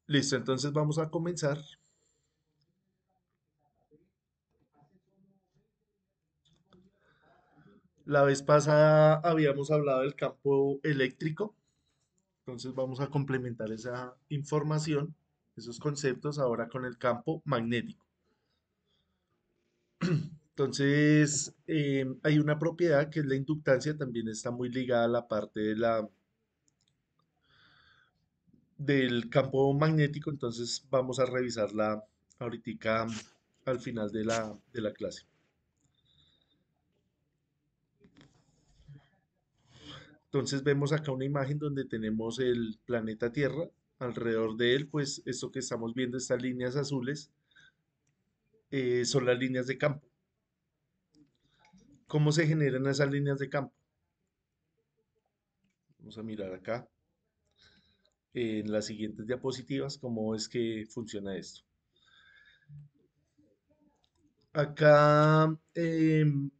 Listo, entonces vamos a comenzar. La vez pasada habíamos hablado del campo eléctrico, entonces vamos a complementar esa información, esos conceptos ahora con el campo magnético. Entonces, hay una propiedad que es la inductancia, también está muy ligada a la parte del campo magnético, entonces vamos a revisarla ahorita al final de la clase. Entonces vemos acá una imagen donde tenemos el planeta Tierra, alrededor de él, pues esto que estamos viendo, estas líneas azules, son las líneas de campo. ¿Cómo se generan esas líneas de campo? Vamos a mirar acá en las siguientes diapositivas cómo es que funciona esto. Acá,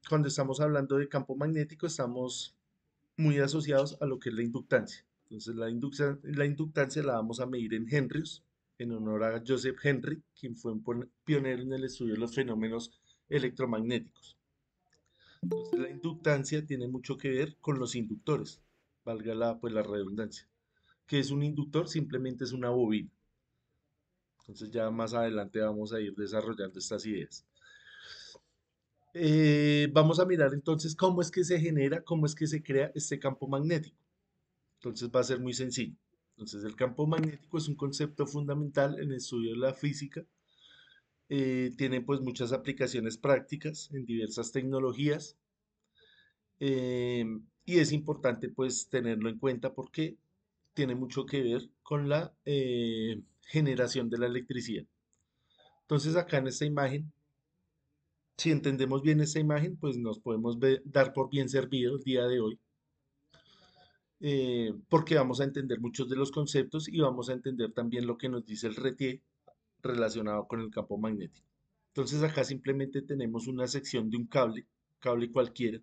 cuando estamos hablando de campo magnético, estamos muy asociados a lo que es la inductancia. Entonces, la inductancia la vamos a medir en henrios, en honor a Joseph Henry, quien fue un pionero en el estudio de los fenómenos electromagnéticos. Entonces, la inductancia tiene mucho que ver con los inductores, valga la redundancia. ¿Qué es un inductor? Simplemente es una bobina. Entonces, ya más adelante vamos a ir desarrollando estas ideas. Vamos a mirar entonces cómo es que se genera, cómo es que se crea este campo magnético. Entonces va a ser muy sencillo. Entonces el campo magnético es un concepto fundamental en el estudio de la física. Tiene pues muchas aplicaciones prácticas en diversas tecnologías, eh, y es importante pues tenerlo en cuenta porque tiene mucho que ver con la generación de la electricidad. Entonces acá en esta imagen, si entendemos bien esta imagen, pues nos podemos dar por bien servido el día de hoy, porque vamos a entender muchos de los conceptos y vamos a entender también lo que nos dice el Retier relacionado con el campo magnético. Entonces acá simplemente tenemos una sección de un cable cualquiera,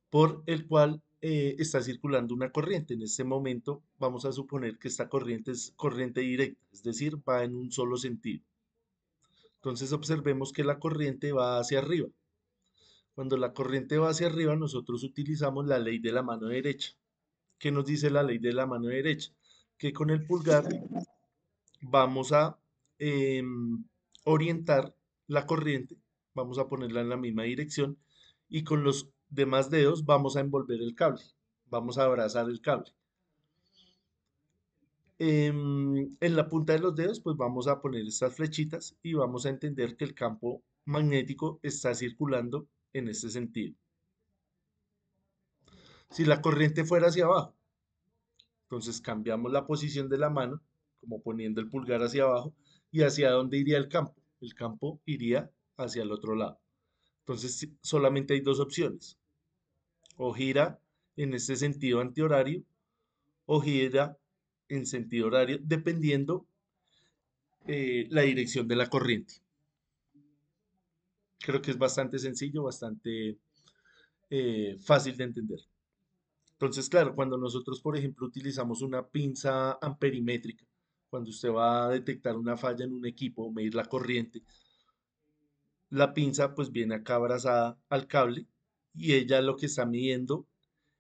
por el cual está circulando una corriente. En este momento vamos a suponer que esta corriente es corriente directa, es decir, va en un solo sentido. Entonces observemos que la corriente va hacia arriba. Cuando la corriente va hacia arriba, nosotros utilizamos la ley de la mano derecha. ¿Qué nos dice la ley de la mano derecha? Que con el pulgar vamos a orientar la corriente, vamos a ponerla en la misma dirección y con los demás dedos vamos a envolver el cable, vamos a abrazar el cable. En la punta de los dedos pues vamos a poner estas flechitas y vamos a entender que el campo magnético está circulando en este sentido. Si la corriente fuera hacia abajo, entonces cambiamos la posición de la mano, como poniendo el pulgar hacia abajo, y hacia dónde iría el campo. El campo iría hacia el otro lado. Entonces solamente hay dos opciones. O gira en este sentido antihorario o gira en sentido horario, dependiendo la dirección de la corriente. Creo que es bastante sencillo, bastante fácil de entender. Entonces, claro, cuando nosotros, por ejemplo, utilizamos una pinza amperimétrica, cuando usted va a detectar una falla en un equipo o medir la corriente, la pinza pues viene acá abrazada al cable y ella lo que está midiendo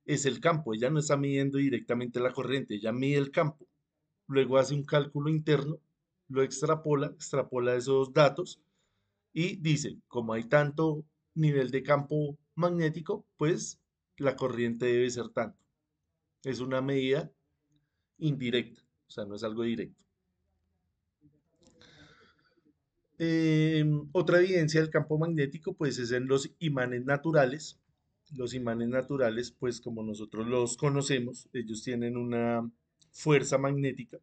es el campo. Ella no está midiendo directamente la corriente, ella mide el campo. Luego hace un cálculo interno, lo extrapola esos datos y dice, como hay tanto nivel de campo magnético, pues la corriente debe ser tanto. Es una medida indirecta, o sea, no es algo directo. Otra evidencia del campo magnético, pues, es en los imanes naturales. Los imanes naturales, pues, como nosotros los conocemos, ellos tienen una fuerza magnética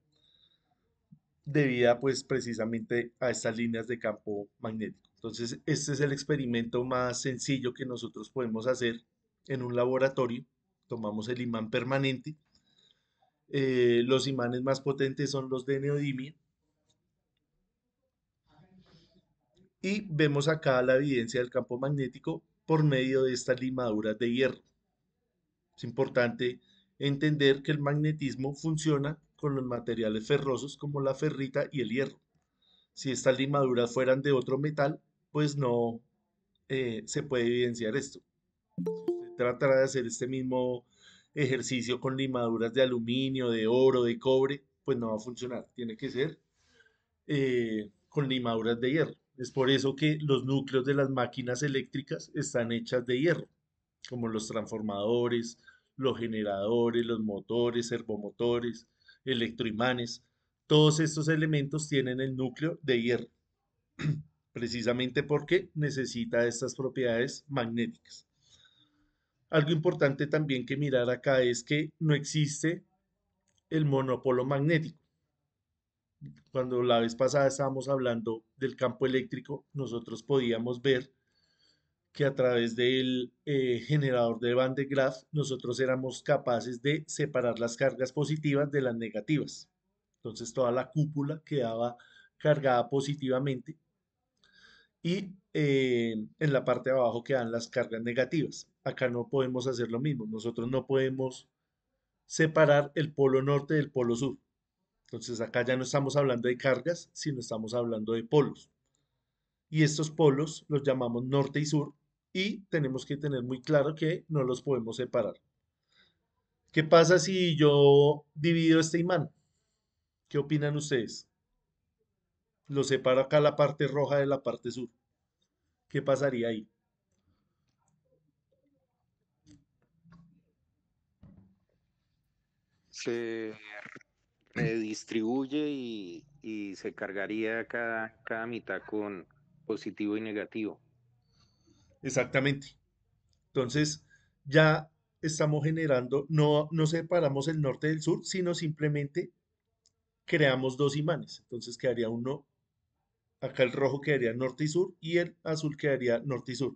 debida, pues, precisamente a estas líneas de campo magnético. Entonces, este es el experimento más sencillo que nosotros podemos hacer en un laboratorio. Tomamos el imán permanente. Los imanes más potentes son los de neodimia. Y vemos acá la evidencia del campo magnético por medio de estas limaduras de hierro. Es importante entender que el magnetismo funciona con los materiales ferrosos como la ferrita y el hierro. Si estas limaduras fueran de otro metal, pues no se puede evidenciar esto. Usted tratará de hacer este mismo ejercicio con limaduras de aluminio, de oro, de cobre, pues no va a funcionar. Tiene que ser con limaduras de hierro. Es por eso que los núcleos de las máquinas eléctricas están hechas de hierro, como los transformadores, los generadores, los motores, servomotores, electroimanes. Todos estos elementos tienen el núcleo de hierro, precisamente porque necesita estas propiedades magnéticas. Algo importante también que mirar acá es que no existe el monopolo magnético. Cuando la vez pasada estábamos hablando del campo eléctrico, nosotros podíamos ver que a través del generador de Van de Graaff nosotros éramos capaces de separar las cargas positivas de las negativas. Entonces toda la cúpula quedaba cargada positivamente y en la parte de abajo quedan las cargas negativas. Acá no podemos hacer lo mismo. Nosotros no podemos separar el polo norte del polo sur. Entonces acá ya no estamos hablando de cargas, sino estamos hablando de polos. Y estos polos los llamamos norte y sur y tenemos que tener muy claro que no los podemos separar. ¿Qué pasa si yo divido este imán? ¿Qué opinan ustedes? Lo separo acá la parte roja de la parte sur. ¿Qué pasaría ahí? Se distribuye y se cargaría cada mitad con positivo y negativo. Exactamente. Entonces ya estamos generando, no separamos el norte del sur, sino simplemente creamos dos imanes. Entonces quedaría uno, acá el rojo quedaría norte y sur y el azul quedaría norte y sur.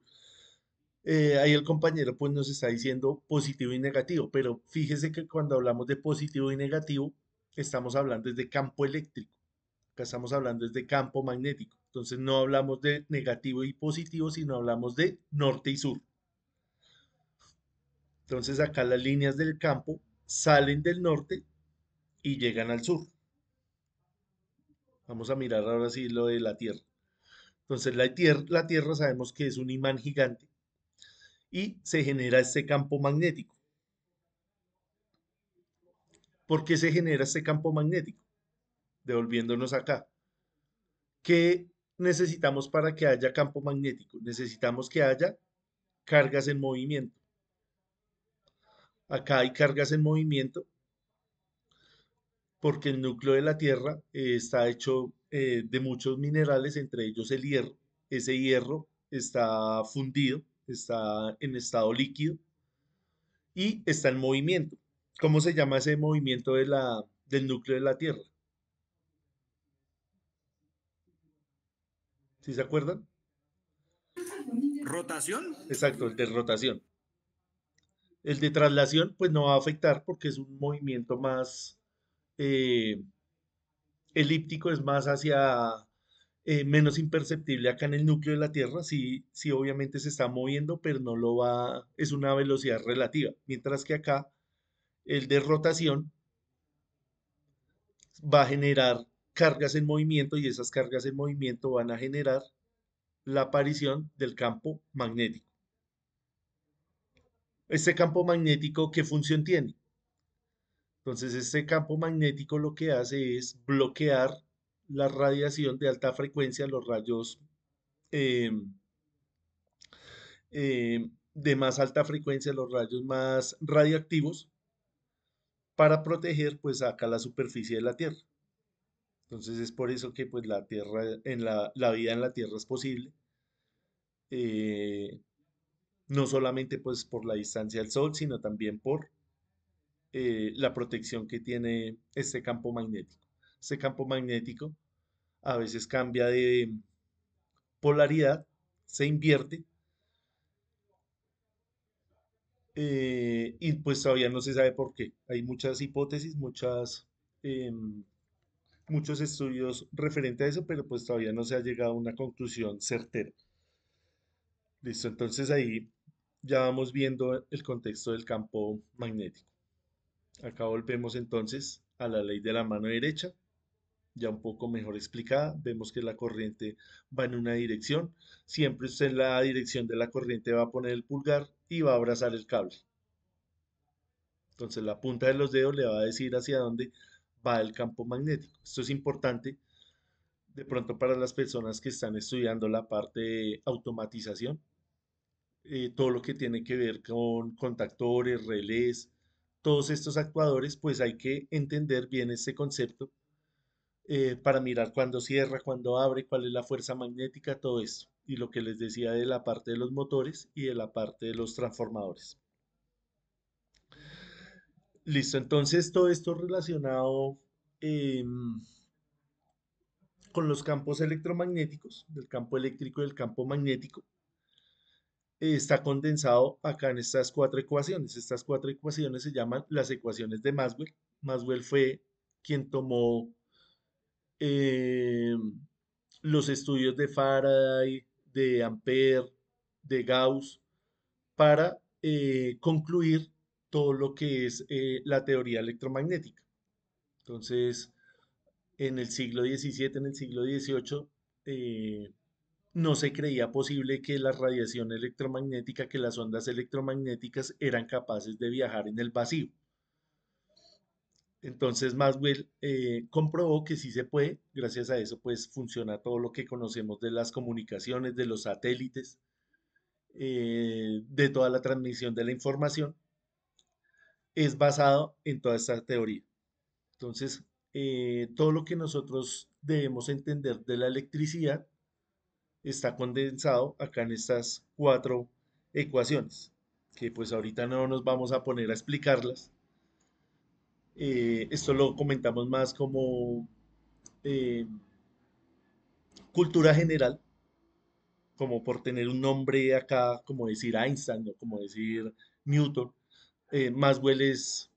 Ahí el compañero pues nos está diciendo positivo y negativo, pero fíjese que cuando hablamos de positivo y negativo, estamos hablando de campo eléctrico, acá estamos hablando de campo magnético, entonces no hablamos de negativo y positivo, sino hablamos de norte y sur. Entonces acá las líneas del campo salen del norte y llegan al sur. Vamos a mirar ahora sí lo de la Tierra. Entonces la tierra sabemos que es un imán gigante y se genera este campo magnético. ¿Por qué se genera este campo magnético? Devolviéndonos acá. ¿Qué necesitamos para que haya campo magnético? Necesitamos que haya cargas en movimiento. Acá hay cargas en movimiento porque el núcleo de la Tierra está hecho de muchos minerales, entre ellos el hierro. Ese hierro está fundido, está en estado líquido y está en movimiento. ¿Cómo se llama ese movimiento del núcleo de la Tierra? ¿Sí se acuerdan? ¿Rotación? Exacto, el de rotación. El de traslación, pues no va a afectar porque es un movimiento más eh, elíptico, es más hacia menos imperceptible acá en el núcleo de la Tierra. Sí, sí, obviamente se está moviendo, pero no lo va, es una velocidad relativa. Mientras que acá el de rotación va a generar cargas en movimiento y esas cargas en movimiento van a generar la aparición del campo magnético. Este campo magnético, ¿qué función tiene? Entonces, este campo magnético lo que hace es bloquear la radiación de alta frecuencia, los rayos eh, de más alta frecuencia, los rayos más radioactivos, para proteger pues acá la superficie de la Tierra. Entonces es por eso que pues la Tierra, la vida en la Tierra es posible, eh, no solamente pues por la distancia al Sol, sino también por la protección que tiene este campo magnético. Este campo magnético a veces cambia de polaridad, se invierte y pues todavía no se sabe por qué. Hay muchas hipótesis, muchos estudios referentes a eso, pero pues todavía no se ha llegado a una conclusión certera. Listo, entonces ahí ya vamos viendo el contexto del campo magnético. Acá volvemos entonces a la ley de la mano derecha, ya un poco mejor explicada. Vemos que la corriente va en una dirección. Siempre usted en la dirección de la corriente va a poner el pulgar y va a abrazar el cable. Entonces la punta de los dedos le va a decir hacia dónde va el campo magnético. Esto es importante de pronto para las personas que están estudiando la parte de automatización, todo lo que tiene que ver con contactores, relés, todos estos actuadores, pues hay que entender bien este concepto para mirar cuándo cierra, cuándo abre, cuál es la fuerza magnética, todo esto. Y lo que les decía de la parte de los motores y de la parte de los transformadores. Listo, entonces todo esto relacionado con los campos electromagnéticos, del campo eléctrico y del campo magnético, está condensado acá en estas cuatro ecuaciones. Estas cuatro ecuaciones se llaman las ecuaciones de Maxwell. Maxwell fue quien tomó eh, los estudios de Faraday, de Ampère, de Gauss, para concluir todo lo que es la teoría electromagnética. Entonces, en el siglo XVII, en el siglo XVIII, no se creía posible que la radiación electromagnética, que las ondas electromagnéticas eran capaces de viajar en el vacío. Entonces Maxwell comprobó que sí se puede, gracias a eso pues funciona todo lo que conocemos de las comunicaciones, de los satélites, de toda la transmisión de la información, es basado en toda esta teoría. Entonces, todo lo que nosotros debemos entender de la electricidad está condensado acá en estas cuatro ecuaciones, que pues ahorita no nos vamos a poner a explicarlas. Esto lo comentamos más como eh, cultura general, como por tener un nombre acá, como decir Einstein o como decir Newton. Maxwell es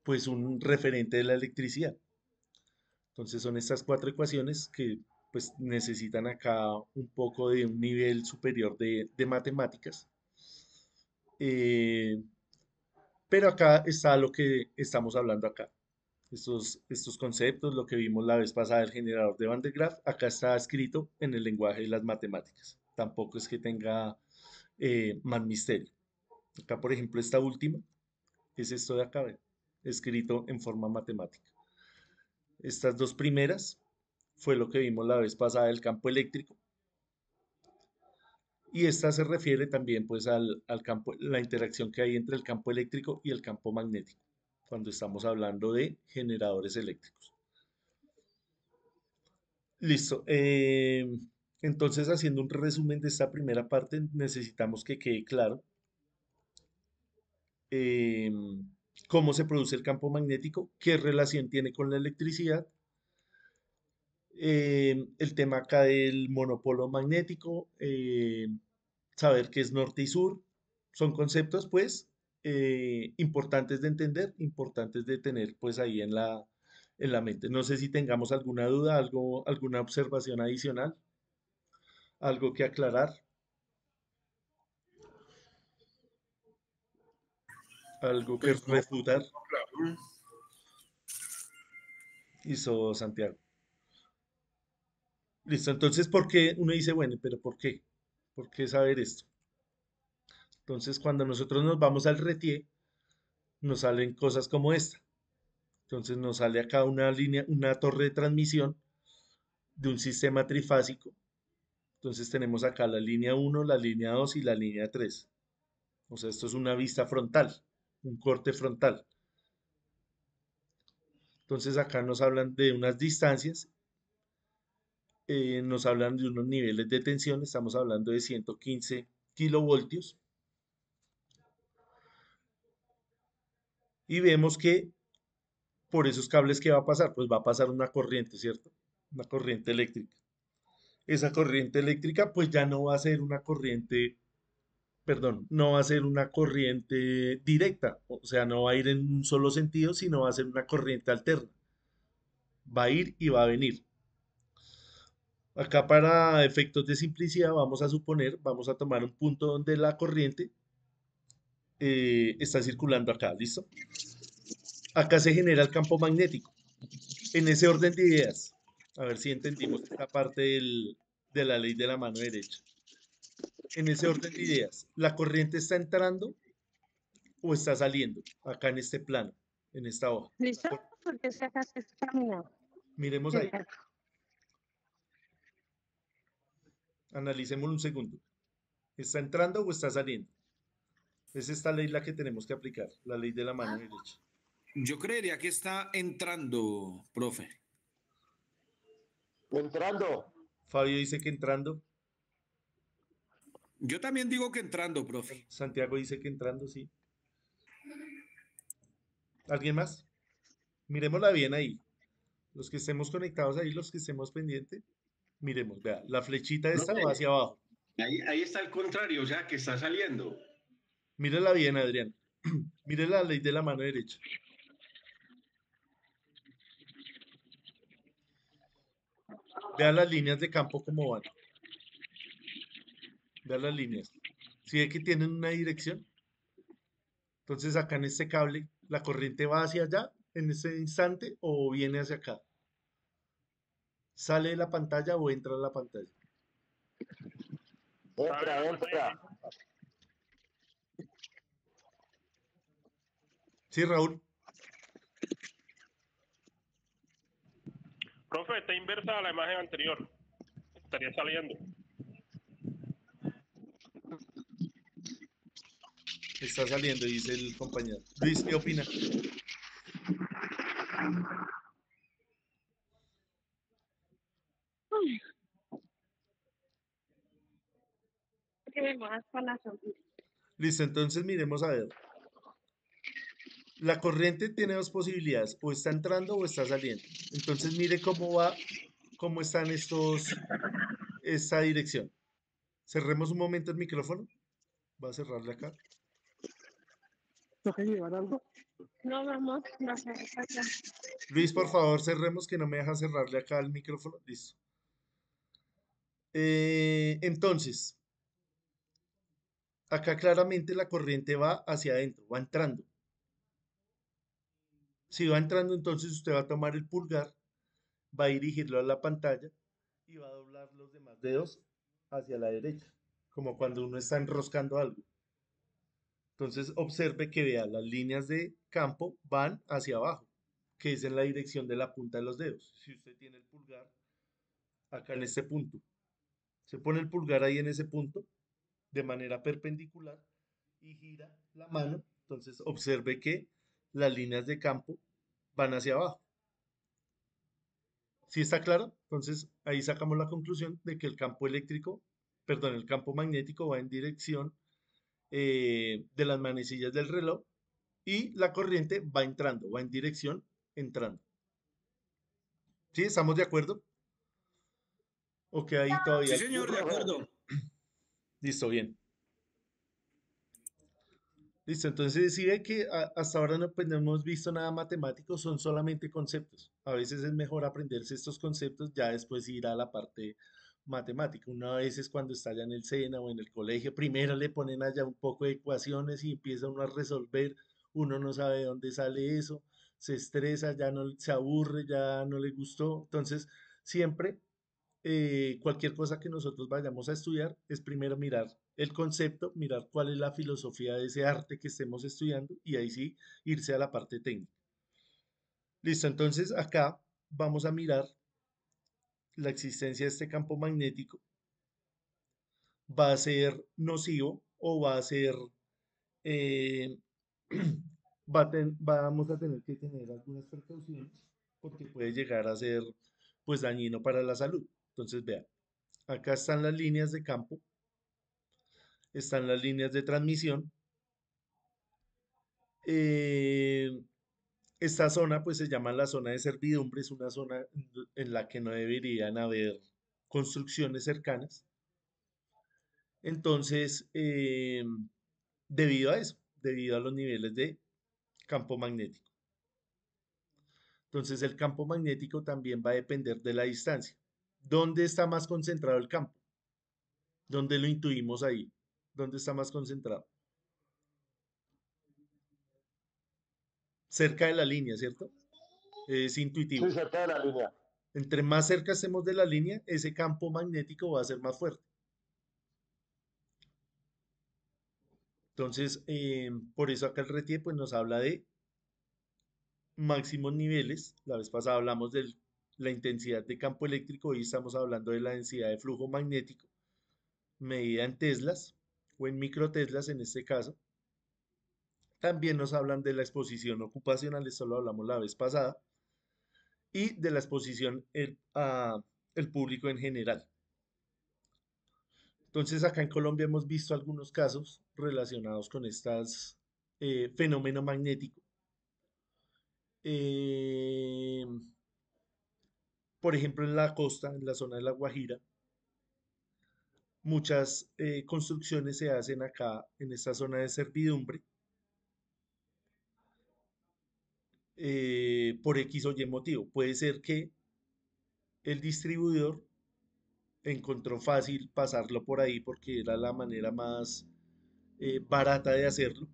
pues un referente de la electricidad. Entonces son estas cuatro ecuaciones que pues necesitan acá un poco de un nivel superior de matemáticas. Eh, pero acá está lo que estamos hablando acá. Estos conceptos, lo que vimos la vez pasada del generador de Van de Graaff, acá está escrito en el lenguaje de las matemáticas. Tampoco es que tenga más misterio. Acá, por ejemplo, esta última es esto de acá, ¿ven? Escrito en forma matemática. Estas dos primeras fue lo que vimos la vez pasada del campo eléctrico. Y esta se refiere también pues al campo, la interacción que hay entre el campo eléctrico y el campo magnético, cuando estamos hablando de generadores eléctricos. Listo. Entonces, haciendo un resumen de esta primera parte, necesitamos que quede claro cómo se produce el campo magnético, qué relación tiene con la electricidad, el tema acá del monopolo magnético, saber qué es norte y sur, son conceptos pues importantes de entender, importantes de tener pues ahí en la mente. No sé si tengamos alguna duda, algo, alguna observación adicional, algo que aclarar, algo que Pues no, refutar, claro. hizo Santiago. Listo, entonces, ¿por qué? Uno dice, bueno, pero ¿por qué? ¿Por qué saber esto? Entonces, cuando nosotros nos vamos al RETIE, nos salen cosas como esta. Entonces nos sale acá una línea, una torre de transmisión de un sistema trifásico. Entonces tenemos acá la línea uno, la línea 2 y la línea 3. O sea, esto es una vista frontal, un corte frontal. Entonces acá nos hablan de unas distancias, nos hablan de unos niveles de tensión, estamos hablando de 115 kilovoltios. Y vemos que por esos cables, ¿qué va a pasar? Pues va a pasar una corriente, ¿cierto? Una corriente eléctrica. Esa corriente eléctrica pues ya no va a ser una corriente, perdón, no va a ser una corriente directa, o sea, no va a ir en un solo sentido, sino va a ser una corriente alterna. Va a ir y va a venir. Acá para efectos de simplicidad vamos a suponer, vamos a tomar un punto donde la corriente está circulando acá, ¿listo? Acá se genera el campo magnético. En ese orden de ideas, a ver si entendimos esta parte de la ley de la mano derecha. En ese orden de ideas, ¿la corriente está entrando o está saliendo? Acá en este plano, en esta hoja. ¿Listo? Porque se acá se está caminando. Miremos ahí, analicemos un segundo. ¿Está entrando o está saliendo? Es esta ley la que tenemos que aplicar, la ley de la mano derecha. Yo creería que está entrando, profe. Entrando. Fabio dice que entrando, Yo también digo que entrando, profe. Santiago dice que entrando, sí. ¿Alguien más? Miremosla bien ahí. Los que estemos conectados ahí, los que estemos pendientes, miremos, vea, la flechita esta va hacia abajo. Ahí está el contrario, o sea, que está saliendo. Mírela bien, Adrián. Mire la ley de la mano derecha. Vea las líneas de campo cómo van. Vea las líneas. ¿Sí ve que tienen una dirección? Entonces acá en este cable, ¿la corriente va hacia allá en ese instante o viene hacia acá? ¿Sale de la pantalla o entra a la pantalla? Entra. Sí, Raúl. Profe, está inversa a la imagen anterior. Estaría saliendo. Está saliendo, dice el compañero. Luis, ¿qué opina? Listo, entonces miremos a ver. La corriente tiene dos posibilidades, o está entrando o está saliendo. Entonces mire cómo va, cómo están esta dirección. Cerremos un momento el micrófono. Voy a cerrarle acá. ¿Tengo que llevar algo? No, vamos, no sé. Luis, por favor, cerremos que no me deja cerrarle acá el micrófono. Listo. Entonces, acá claramente la corriente va hacia adentro, va entrando. Si va entrando, entonces usted va a tomar el pulgar, va a dirigirlo a la pantalla y va a doblar los demás dedos hacia la derecha, como cuando uno está enroscando algo. Entonces observe que vea las líneas de campo van hacia abajo, que es en la dirección de la punta de los dedos. Si usted tiene el pulgar acá en este punto, se pone el pulgar ahí en ese punto de manera perpendicular y gira la mano, entonces observe que las líneas de campo van hacia abajo. ¿Sí está claro? Entonces ahí sacamos la conclusión de que el campo eléctrico, perdón, el campo magnético va en dirección de las manecillas del reloj y la corriente va entrando, va en dirección entrando. ¿Sí? ¿Estamos de acuerdo? ¿O que ahí todavía Sí, hay señor, de dudas? acuerdo. Listo, bien. Listo, entonces sí ve que hasta ahora no, pues, no hemos visto nada matemático, son solamente conceptos. A veces es mejor aprenderse estos conceptos, ya después ir a la parte matemática. Una vez es cuando está ya en el SENA o en el colegio, primero le ponen allá un poco de ecuaciones y empieza uno a resolver, uno no sabe de dónde sale eso, se estresa, ya no se aburre, ya no le gustó. Entonces, siempre cualquier cosa que nosotros vayamos a estudiar es primero mirar el concepto, mirar cuál es la filosofía de ese arte que estemos estudiando y ahí sí irse a la parte técnica. Listo, entonces acá vamos a mirar la existencia de este campo magnético. ¿Va a ser nocivo o va a ser, eh, vamos a tener que tener algunas precauciones porque puede llegar a ser pues dañino para la salud? Entonces vean, acá están las líneas de campo, están las líneas de transmisión. Eh, esta zona pues se llama la zona de servidumbre, es una zona en la que no deberían haber construcciones cercanas. Entonces, debido a eso, debido a los niveles de campo magnético. Entonces, el campo magnético también va a depender de la distancia. ¿Dónde está más concentrado el campo? ¿Dónde lo intuimos ahí? ¿Dónde está más concentrado? Cerca de la línea, ¿cierto? Es Sí, intuitivo. cerca de la línea. Entre más cerca estemos de la línea, ese campo magnético va a ser más fuerte. Entonces, por eso acá el RETIE pues, nos habla de máximos niveles. La vez pasada hablamos de la intensidad de campo eléctrico, hoy estamos hablando de la densidad de flujo magnético, medida en teslas o en microteslas en este caso. También nos hablan de la exposición ocupacional, esto lo hablamos la vez pasada, y de la exposición a el público en general. Entonces, acá en Colombia hemos visto algunos casos relacionados con estas fenómeno magnético. Eh, por ejemplo, en la costa, en la zona de La Guajira, muchas construcciones se hacen acá en esta zona de servidumbre por X o Y motivo. Puede ser que el distribuidor encontró fácil pasarlo por ahí porque era la manera más barata de hacerlo.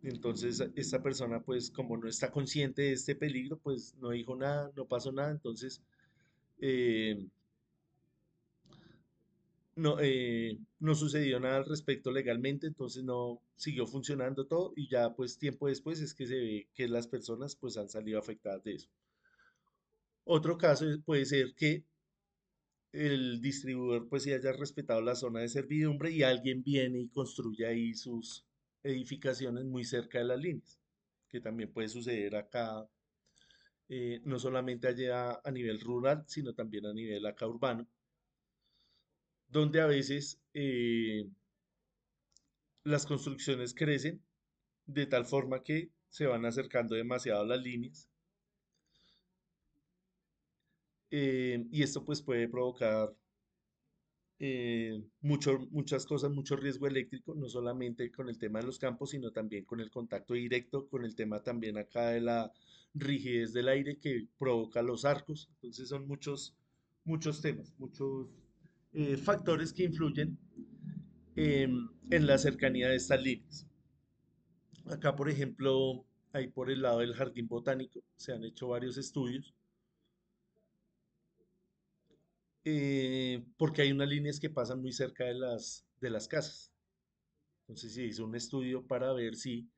Entonces, esta persona, pues, como no está consciente de este peligro, pues no dijo nada, no pasó nada. Entonces, eh, no sucedió nada al respecto legalmente, entonces no siguió funcionando todo y ya pues tiempo después es que se ve que las personas pues han salido afectadas de eso. Otro caso puede ser que el distribuidor pues sí haya respetado la zona de servidumbre y alguien viene y construye ahí sus edificaciones muy cerca de las líneas, que también puede suceder acá, no solamente allá a nivel rural, sino también a nivel acá urbano, donde a veces las construcciones crecen de tal forma que se van acercando demasiado a las líneas y esto pues puede provocar muchas cosas, mucho riesgo eléctrico, no solamente con el tema de los campos, sino también con el contacto directo, con el tema también acá de la rigidez del aire que provoca los arcos. Entonces son muchos temas, muchos factores que influyen en la cercanía de estas líneas. Acá, por ejemplo, ahí por el lado del jardín botánico se han hecho varios estudios porque hay unas líneas que pasan muy cerca de las casas. Entonces se hizo un estudio para ver si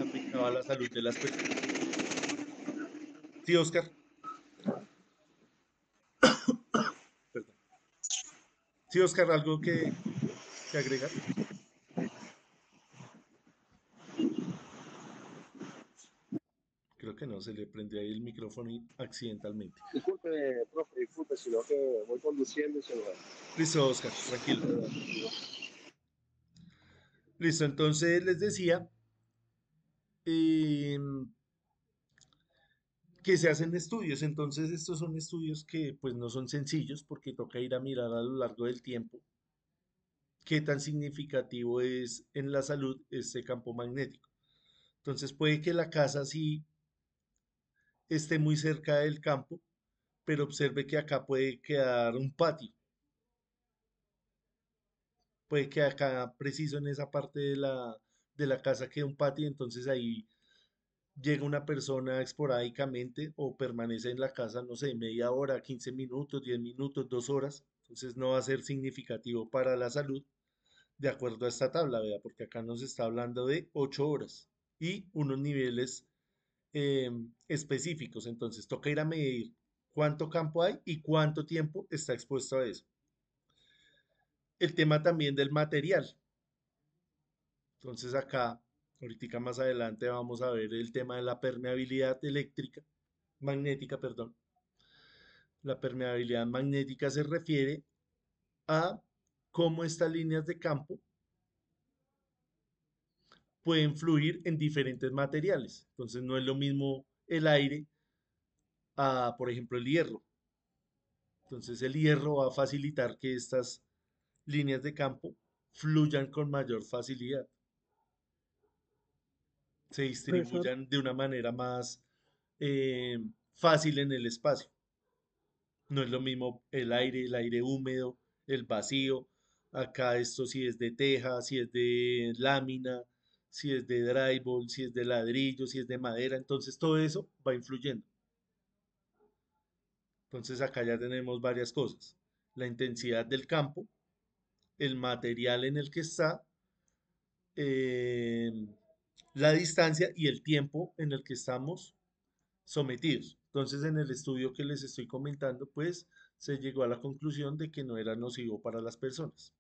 afectaba la salud de las personas. Sí, Oscar, perdón. Sí, Oscar, ¿algo que agregar? Creo que no, se le prendió ahí el micrófono accidentalmente. Disculpe, profe, disculpe, sino que voy conduciendo y se lo Listo, Oscar, tranquilo. Listo, entonces les decía em, que se hacen estudios. Entonces estos son estudios que pues no son sencillos porque toca ir a mirar a lo largo del tiempo qué tan significativo es en la salud este campo magnético. Entonces puede que la casa sí esté muy cerca del campo, pero observe que acá puede quedar un patio. Puede que acá, preciso en esa parte de la casa, quede un patio, entonces ahí llega una persona esporádicamente o permanece en la casa, no sé, media hora, 15 minutos, 10 minutos, 2 horas. Entonces no va a ser significativo para la salud de acuerdo a esta tabla, vea, porque acá nos está hablando de 8 horas y unos niveles específicos. Entonces toca ir a medir cuánto campo hay y cuánto tiempo está expuesto a eso. El tema también del material. Entonces acá, ahorita más adelante vamos a ver el tema de la permeabilidad eléctrica, magnética, perdón. La permeabilidad magnética se refiere a cómo estas líneas de campo pueden fluir en diferentes materiales. Entonces no es lo mismo el aire a, por ejemplo, el hierro. Entonces el hierro va a facilitar que estas líneas de campo fluyan con mayor facilidad, se Profesor, distribuyan de una manera más fácil en el espacio. No es lo mismo el aire húmedo, el vacío. Acá esto si es de teja, si es de lámina, si es de drywall, si es de ladrillo, si es de madera. Entonces todo eso va influyendo. Entonces acá ya tenemos varias cosas. La intensidad del campo, el material en el que está, eh, la distancia y el tiempo en el que estamos sometidos. Entonces, en el estudio que les estoy comentando, pues se llegó a la conclusión de que no era nocivo para las personas.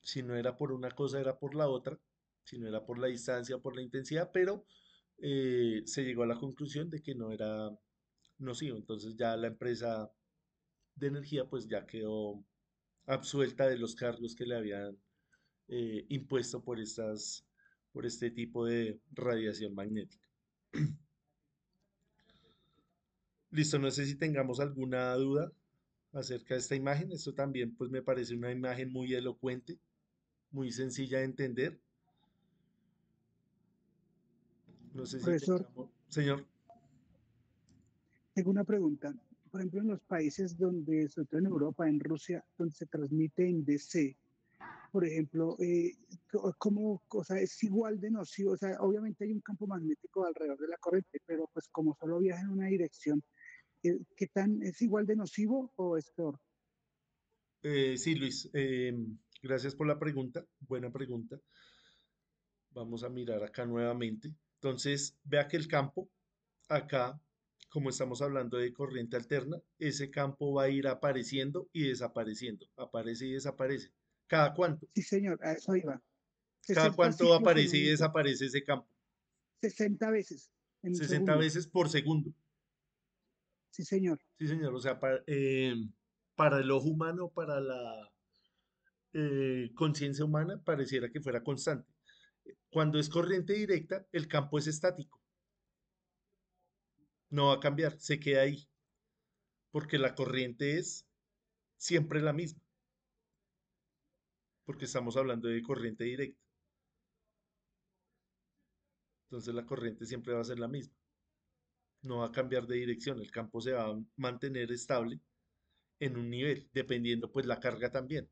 Si no era por una cosa, era por la otra. Si no era por la distancia, por la intensidad, pero se llegó a la conclusión de que no era nocivo. Entonces ya la empresa de energía pues ya quedó absuelta de los cargos que le habían impuesto por este tipo de radiación magnética. Listo, no sé si tengamos alguna duda acerca de esta imagen. Esto también pues me parece una imagen muy elocuente, muy sencilla de entender. No sé si Profesor, tengamos... Señor, tengo una pregunta. Por ejemplo, en los países donde, sobre todo en Europa, en Rusia, donde se transmite en DC, por ejemplo, ¿cómo, o sea, es igual de nocivo? O sea, obviamente hay un campo magnético alrededor de la corriente, pero pues como solo viaja en una dirección, ¿qué tan, es igual de nocivo o es peor? sí, Luis, gracias por la pregunta, buena pregunta. Vamos a mirar acá nuevamente. Entonces, vea que el campo, acá, como estamos hablando de corriente alterna, ese campo va a ir apareciendo y desapareciendo, aparece y desaparece. ¿Cada cuánto? Sí, señor, a eso iba. Cada 60 cuánto ciclos en aparece un y desaparece ese campo. 60 veces en un 60 segundo. veces por segundo. Sí, señor. Sí, señor. O sea, para el ojo humano, para la conciencia humana, pareciera que fuera constante. Cuando es corriente directa, el campo es estático. No va a cambiar, se queda ahí, porque la corriente es siempre la misma, porque estamos hablando de corriente directa. Entonces la corriente siempre va a ser la misma. No va a cambiar de dirección, el campo se va a mantener estable en un nivel, dependiendo pues la carga también,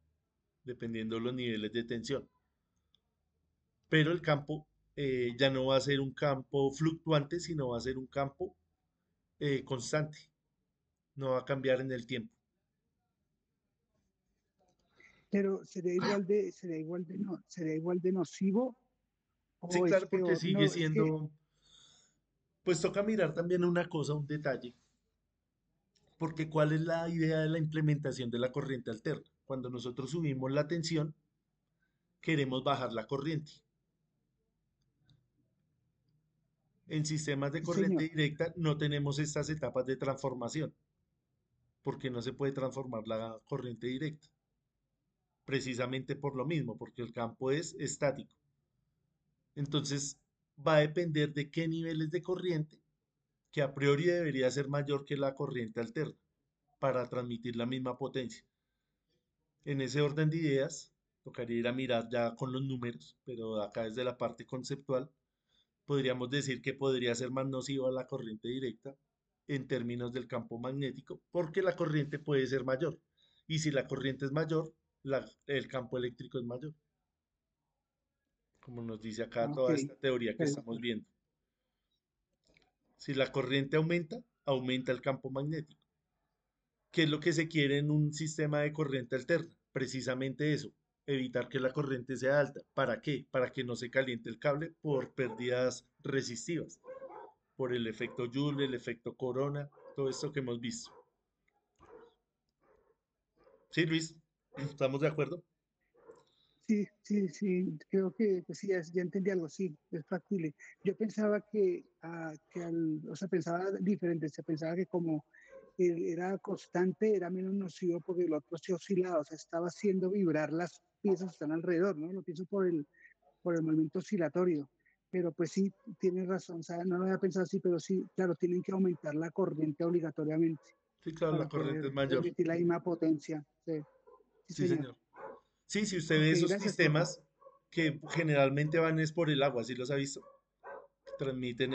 dependiendo los niveles de tensión. Pero el campo ya no va a ser un campo fluctuante, sino va a ser un campo constante, no va a cambiar en el tiempo. Pero sería igual de nocivo Sí, o es claro, porque peor. sigue No, es que, siendo, pues toca mirar también una cosa, un detalle, porque ¿cuál es la idea de la implementación de la corriente alterna? Cuando nosotros subimos la tensión, queremos bajar la corriente. En sistemas de sí, corriente señor. directa no tenemos estas etapas de transformación, porque no se puede transformar la corriente directa. Precisamente por lo mismo, porque el campo es estático. Entonces, va a depender de qué niveles de corriente, que a priori debería ser mayor que la corriente alterna, para transmitir la misma potencia. En ese orden de ideas, tocaría ir a mirar ya con los números, pero acá desde la parte conceptual, podríamos decir que podría ser más nociva la corriente directa en términos del campo magnético, porque la corriente puede ser mayor. Y si la corriente es mayor, el campo eléctrico es mayor, como nos dice acá Ah, ok. toda esta teoría que estamos Perfecto. viendo. Si la corriente aumenta, aumenta el campo magnético. ¿Qué es lo que se quiere en un sistema de corriente alterna? Precisamente eso, evitar que la corriente sea alta. ¿Para qué? Para que no se caliente el cable por pérdidas resistivas, por el efecto Joule, el efecto Corona, todo esto que hemos visto. Sí, Luis, ¿estamos de acuerdo? Sí, sí, sí, creo que pues sí, ya entendí algo, sí, es factible. Yo pensaba o sea, pensaba diferente, se pensaba que como era constante, era menos nocivo porque el otro se oscilaba, o sea, estaba haciendo vibrar las piezas que están alrededor, ¿no? Lo pienso por el movimiento oscilatorio. Pero pues sí, tienes razón, o sea, no lo había pensado así, pero sí, claro, tienen que aumentar la corriente obligatoriamente Sí, claro, la para corriente es poder mayor. transmitir la misma potencia. Sí, sí, Sí, señor. señor. Sí, si usted ve Ok, esos gracias, profe. sistemas que generalmente van es por el agua, ¿sí los ha visto? Transmiten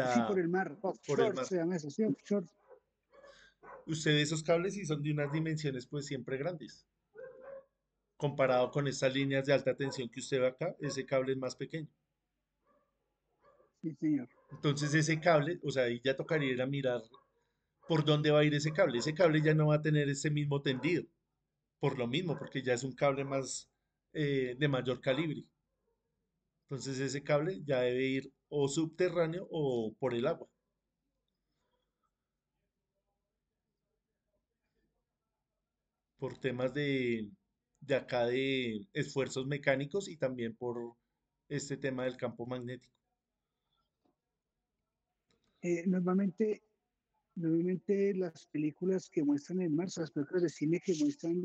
Sí, por la, el mar, por el offshore mar. se llama eso, sí, offshore. Usted ve esos cables y son de unas dimensiones pues siempre grandes. Comparado con estas líneas de alta tensión que usted ve acá, ese cable es más pequeño. Sí, señor. Entonces ese cable, o sea, ahí ya tocaría ir a mirar por dónde va a ir ese cable. Ese cable ya no va a tener ese mismo tendido, por lo mismo, porque ya es un cable más de mayor calibre. Entonces ese cable ya debe ir o subterráneo o por el agua, por temas de acá de esfuerzos mecánicos y también por este tema del campo magnético. Normalmente, normalmente las películas que muestran en Mars, las películas de cine que muestran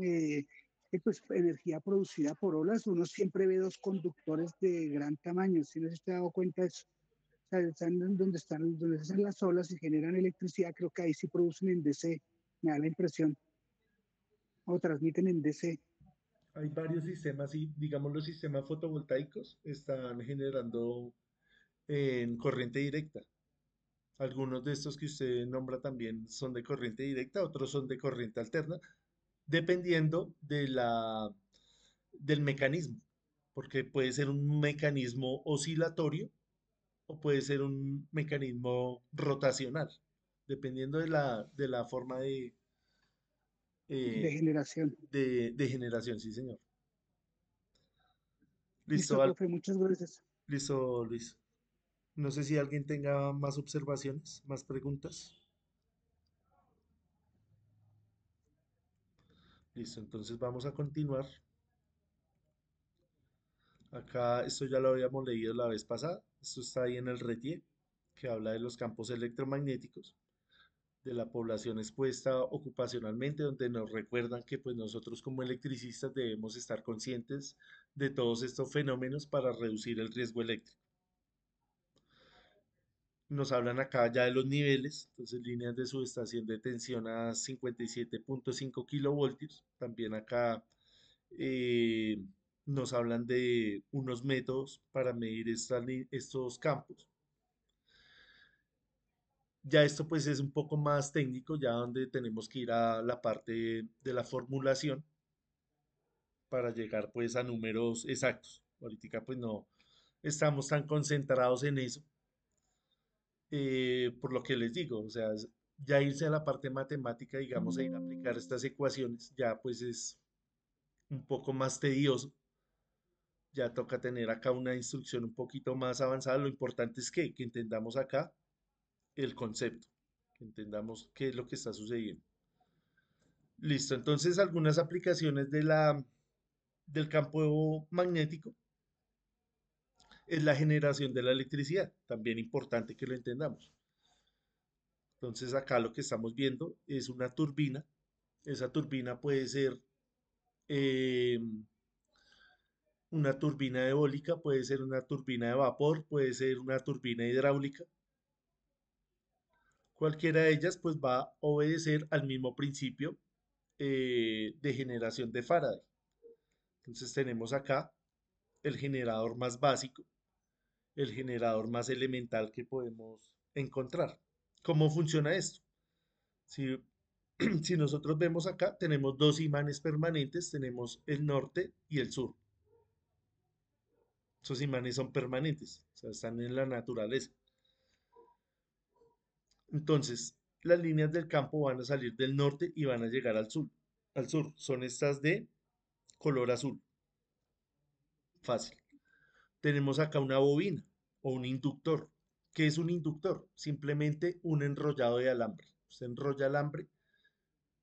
pues, energía producida por olas, uno siempre ve dos conductores de gran tamaño. Si no se te ha dado cuenta de eso. O sea, donde están las olas y generan electricidad, creo que ahí sí producen en DC, me da la impresión, o transmiten en DC. Hay varios sistemas y digamos los sistemas fotovoltaicos están generando en corriente directa. Algunos de estos que usted nombra también son de corriente directa, otros son de corriente alterna, dependiendo del mecanismo, porque puede ser un mecanismo oscilatorio o puede ser un mecanismo rotacional, dependiendo de la forma De eh, generación. de generación, sí, señor. Listo, Listo, profe, muchas gracias. listo, Luis. No sé si alguien tenga más observaciones, más preguntas. Listo, entonces vamos a continuar. Acá esto ya lo habíamos leído la vez pasada. Esto está ahí en el RETIE, que habla de los campos electromagnéticos, de la población expuesta ocupacionalmente, donde nos recuerdan que pues nosotros como electricistas debemos estar conscientes de todos estos fenómenos para reducir el riesgo eléctrico. Nos hablan acá ya de los niveles, entonces líneas de subestación de tensión a 57.5 kilovoltios. También acá eh, nos hablan de unos métodos para medir estos campos. Ya esto pues es un poco más técnico, ya donde tenemos que ir a la parte de la formulación para llegar pues a números exactos. Ahorita pues no estamos tan concentrados en eso, por lo que les digo, o sea, ya irse a la parte matemática, digamos, a ir a aplicar estas ecuaciones, ya pues es un poco más tedioso, ya toca tener acá una instrucción un poquito más avanzada. Lo importante es que entendamos acá el concepto, que entendamos qué es lo que está sucediendo. Listo, entonces algunas aplicaciones del campo magnético es la generación de la electricidad, también importante que lo entendamos. Entonces acá lo que estamos viendo es una turbina. Esa turbina puede ser eh, una turbina eólica, puede ser una turbina de vapor, puede ser una turbina hidráulica. Cualquiera de ellas pues va a obedecer al mismo principio de generación de Faraday. Entonces tenemos acá el generador más básico, el generador más elemental que podemos encontrar. ¿Cómo funciona esto? Si, si nosotros vemos acá, tenemos dos imanes permanentes, tenemos el norte y el sur. Esos imanes son permanentes, o sea, están en la naturaleza. Entonces, las líneas del campo van a salir del norte y van a llegar al sur. Al sur son estas de color azul. Fácil. Tenemos acá una bobina o un inductor. ¿Qué es un inductor? Simplemente un enrollado de alambre. Usted enrolla alambre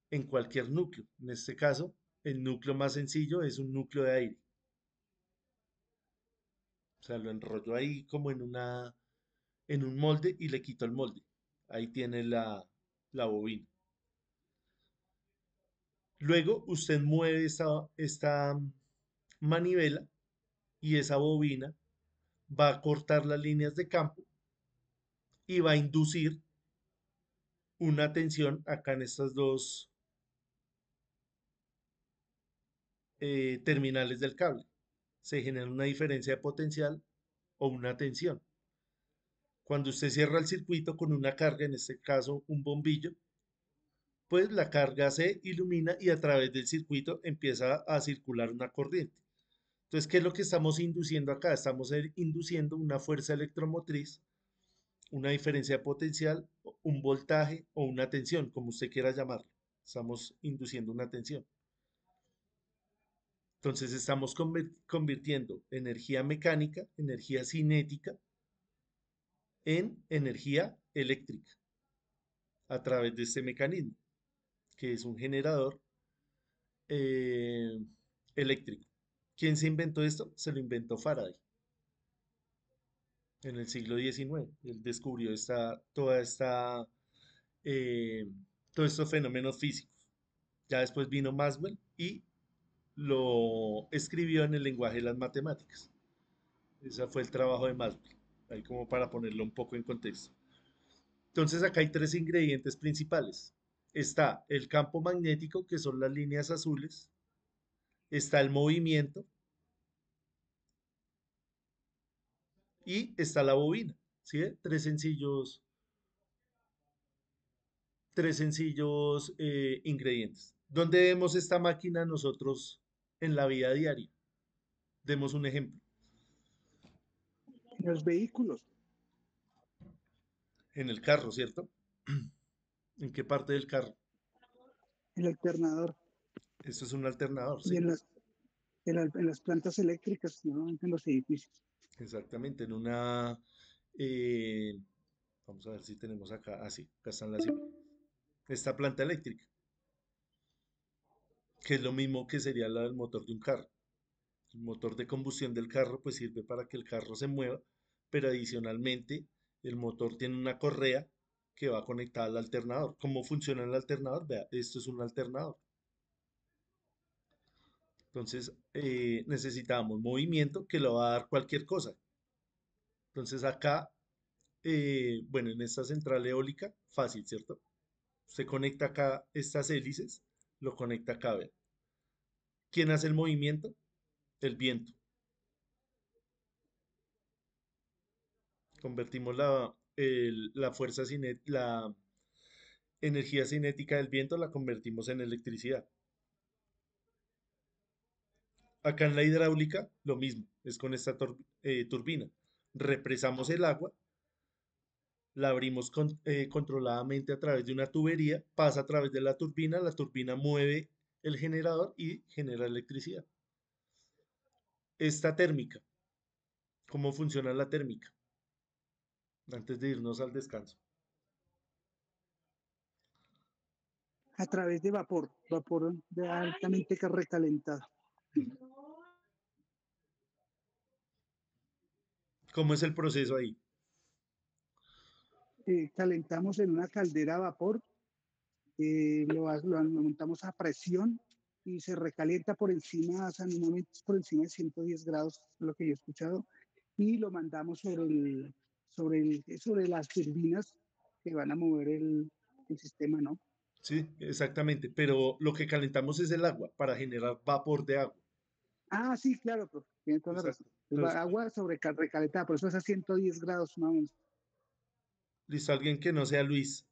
en cualquier núcleo. En este caso, el núcleo más sencillo es un núcleo de aire. O sea, lo enrollo ahí como en un molde y le quito el molde. Ahí tiene la bobina. Luego usted mueve esta manivela y esa bobina va a cortar las líneas de campo y va a inducir una tensión acá en estas dos terminales del cable. Se genera una diferencia de potencial o una tensión. Cuando usted cierra el circuito con una carga, en este caso un bombillo, pues la carga se ilumina y a través del circuito empieza a circular una corriente. Entonces, ¿qué es lo que estamos induciendo acá? Estamos induciendo una fuerza electromotriz, una diferencia potencial, un voltaje o una tensión, como usted quiera llamarlo. Estamos induciendo una tensión. Entonces, estamos convirtiendo energía mecánica, energía cinética, en energía eléctrica a través de este mecanismo, que es un generador eh, eléctrico. ¿Quién se inventó esto? Se lo inventó Faraday en el siglo XIX. Él descubrió eh, todos estos fenómenos físicos. Ya después vino Maxwell y lo escribió en el lenguaje de las matemáticas. Ese fue el trabajo de Maxwell, ahí como para ponerlo un poco en contexto. Entonces acá hay tres ingredientes principales. Está el campo magnético, que son las líneas azules. Está el movimiento y está la bobina. ¿Sí? Tres sencillos ingredientes. ¿Dónde vemos esta máquina nosotros en la vida diaria? Demos un ejemplo. En los vehículos, En el carro, ¿cierto? ¿En qué parte del carro? el alternador Esto es un alternador, y ¿sí? en las plantas eléctricas, normalmente en los edificios. Exactamente, en una... eh, vamos a ver si tenemos acá. Ah, sí, acá están las imágenes. Esta planta eléctrica, que es lo mismo que sería la del motor de un carro. El motor de combustión del carro pues sirve para que el carro se mueva, pero adicionalmente el motor tiene una correa que va conectada al alternador. ¿Cómo funciona el alternador? Vea, esto es un alternador. Entonces necesitamos movimiento que lo va a dar cualquier cosa. Entonces acá, bueno, en esta central eólica, fácil, ¿cierto? Se conecta acá estas hélices, lo conecta acá, vea. ¿Quién hace el movimiento? El viento. Convertimos la energía cinética del viento, la convertimos en electricidad. Acá en la hidráulica, lo mismo, es con esta turbina. Represamos el agua, la abrimos controladamente a través de una tubería, pasa a través de la turbina mueve el generador y genera electricidad. Esta térmica, ¿cómo funciona la térmica? Antes de irnos al descanso. A través de vapor de altamente recalentado. ¿Cómo es el proceso ahí? Calentamos en una caldera a vapor, lo montamos a presión y se recalienta por encima, o sea, normalmente es por encima de 110 grados, lo que yo he escuchado, y lo mandamos sobre las turbinas que van a mover el sistema, ¿no? Sí, exactamente, pero lo que calentamos es el agua para generar vapor de agua. Ah, sí, claro, profe, tiene toda la razón. Exacto. Entonces, Agua recalentada, por eso es a 110 grados más o menos. listo, alguien que no sea Luis.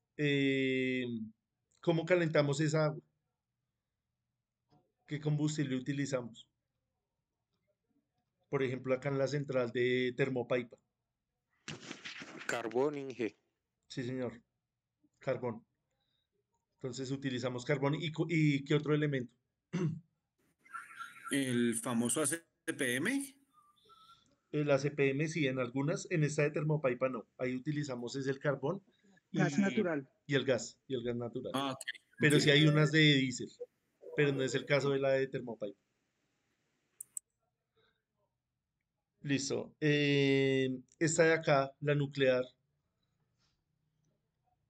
¿Cómo calentamos esa agua? ¿Qué combustible utilizamos? Por ejemplo, acá en la central de Termopaipa. Carbón, Inge. Sí, señor, carbón. Entonces utilizamos carbón y ¿qué otro elemento? El famoso ACPM. El ACPM sí, en algunas, en esta de Termopaipa no. Ahí utilizamos es el carbón Gas y, natural. y el gas natural. Ah, ok. Pero sí hay Ok. unas de diésel, pero no es el caso de la de Termopaipa. Listo. Esta de acá, la nuclear,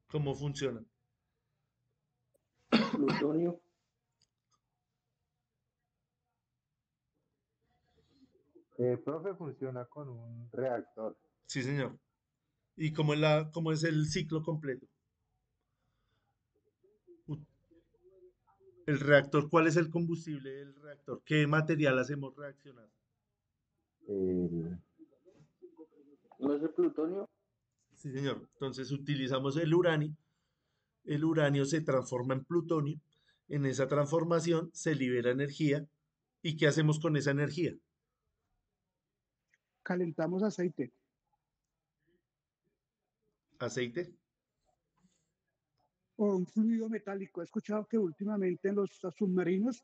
¿cómo funciona? Plutonio. Profe, funciona con un reactor. Sí, señor. ¿Y cómo es el ciclo completo? U- El reactor, ¿cuál es el combustible del reactor? ¿Qué material hacemos reaccionar? El- ¿No es el plutonio? Sí, señor. Entonces utilizamos el uranio el uranio se transforma en plutonio. En esa transformación se libera energía. ¿Y qué hacemos con esa energía? Calentamos aceite. Aceite. O un fluido metálico. He escuchado que últimamente en los submarinos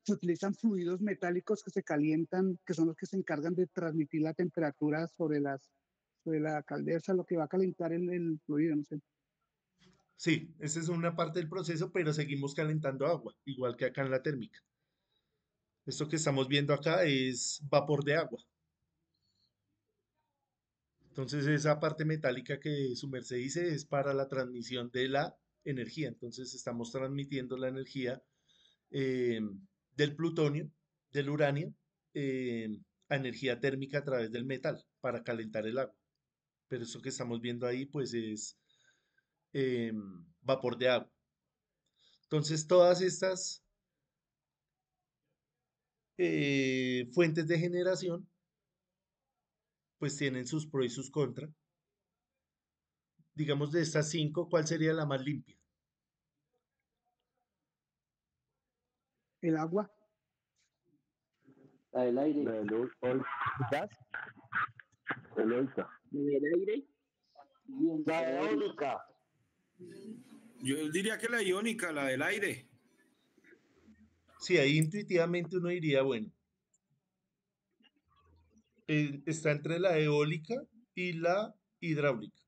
se utilizan fluidos metálicos que se calientan, que son los que se encargan de transmitir la temperatura sobre la caldera, lo que va a calentar el fluido, no sé. Sí, esa es una parte del proceso, pero seguimos calentando agua, igual que acá en la térmica. Esto que estamos viendo acá es vapor de agua. Entonces esa parte metálica que su merced dice es para la transmisión de la energía. Entonces estamos transmitiendo la energía eh, del plutonio, del uranio, eh, a energía térmica a través del metal para calentar el agua. Pero eso que estamos viendo ahí pues es eh, vapor de agua. Entonces todas estas fuentes de generación pues tienen sus pros y sus contras. Digamos de estas cinco, ¿cuál sería la más limpia? El agua. La del aire. La del gas, eólica. La del aire. Bien. La eólica. Yo diría que la iónica, la del aire. Sí, ahí intuitivamente uno diría, bueno, está entre la eólica y la hidráulica.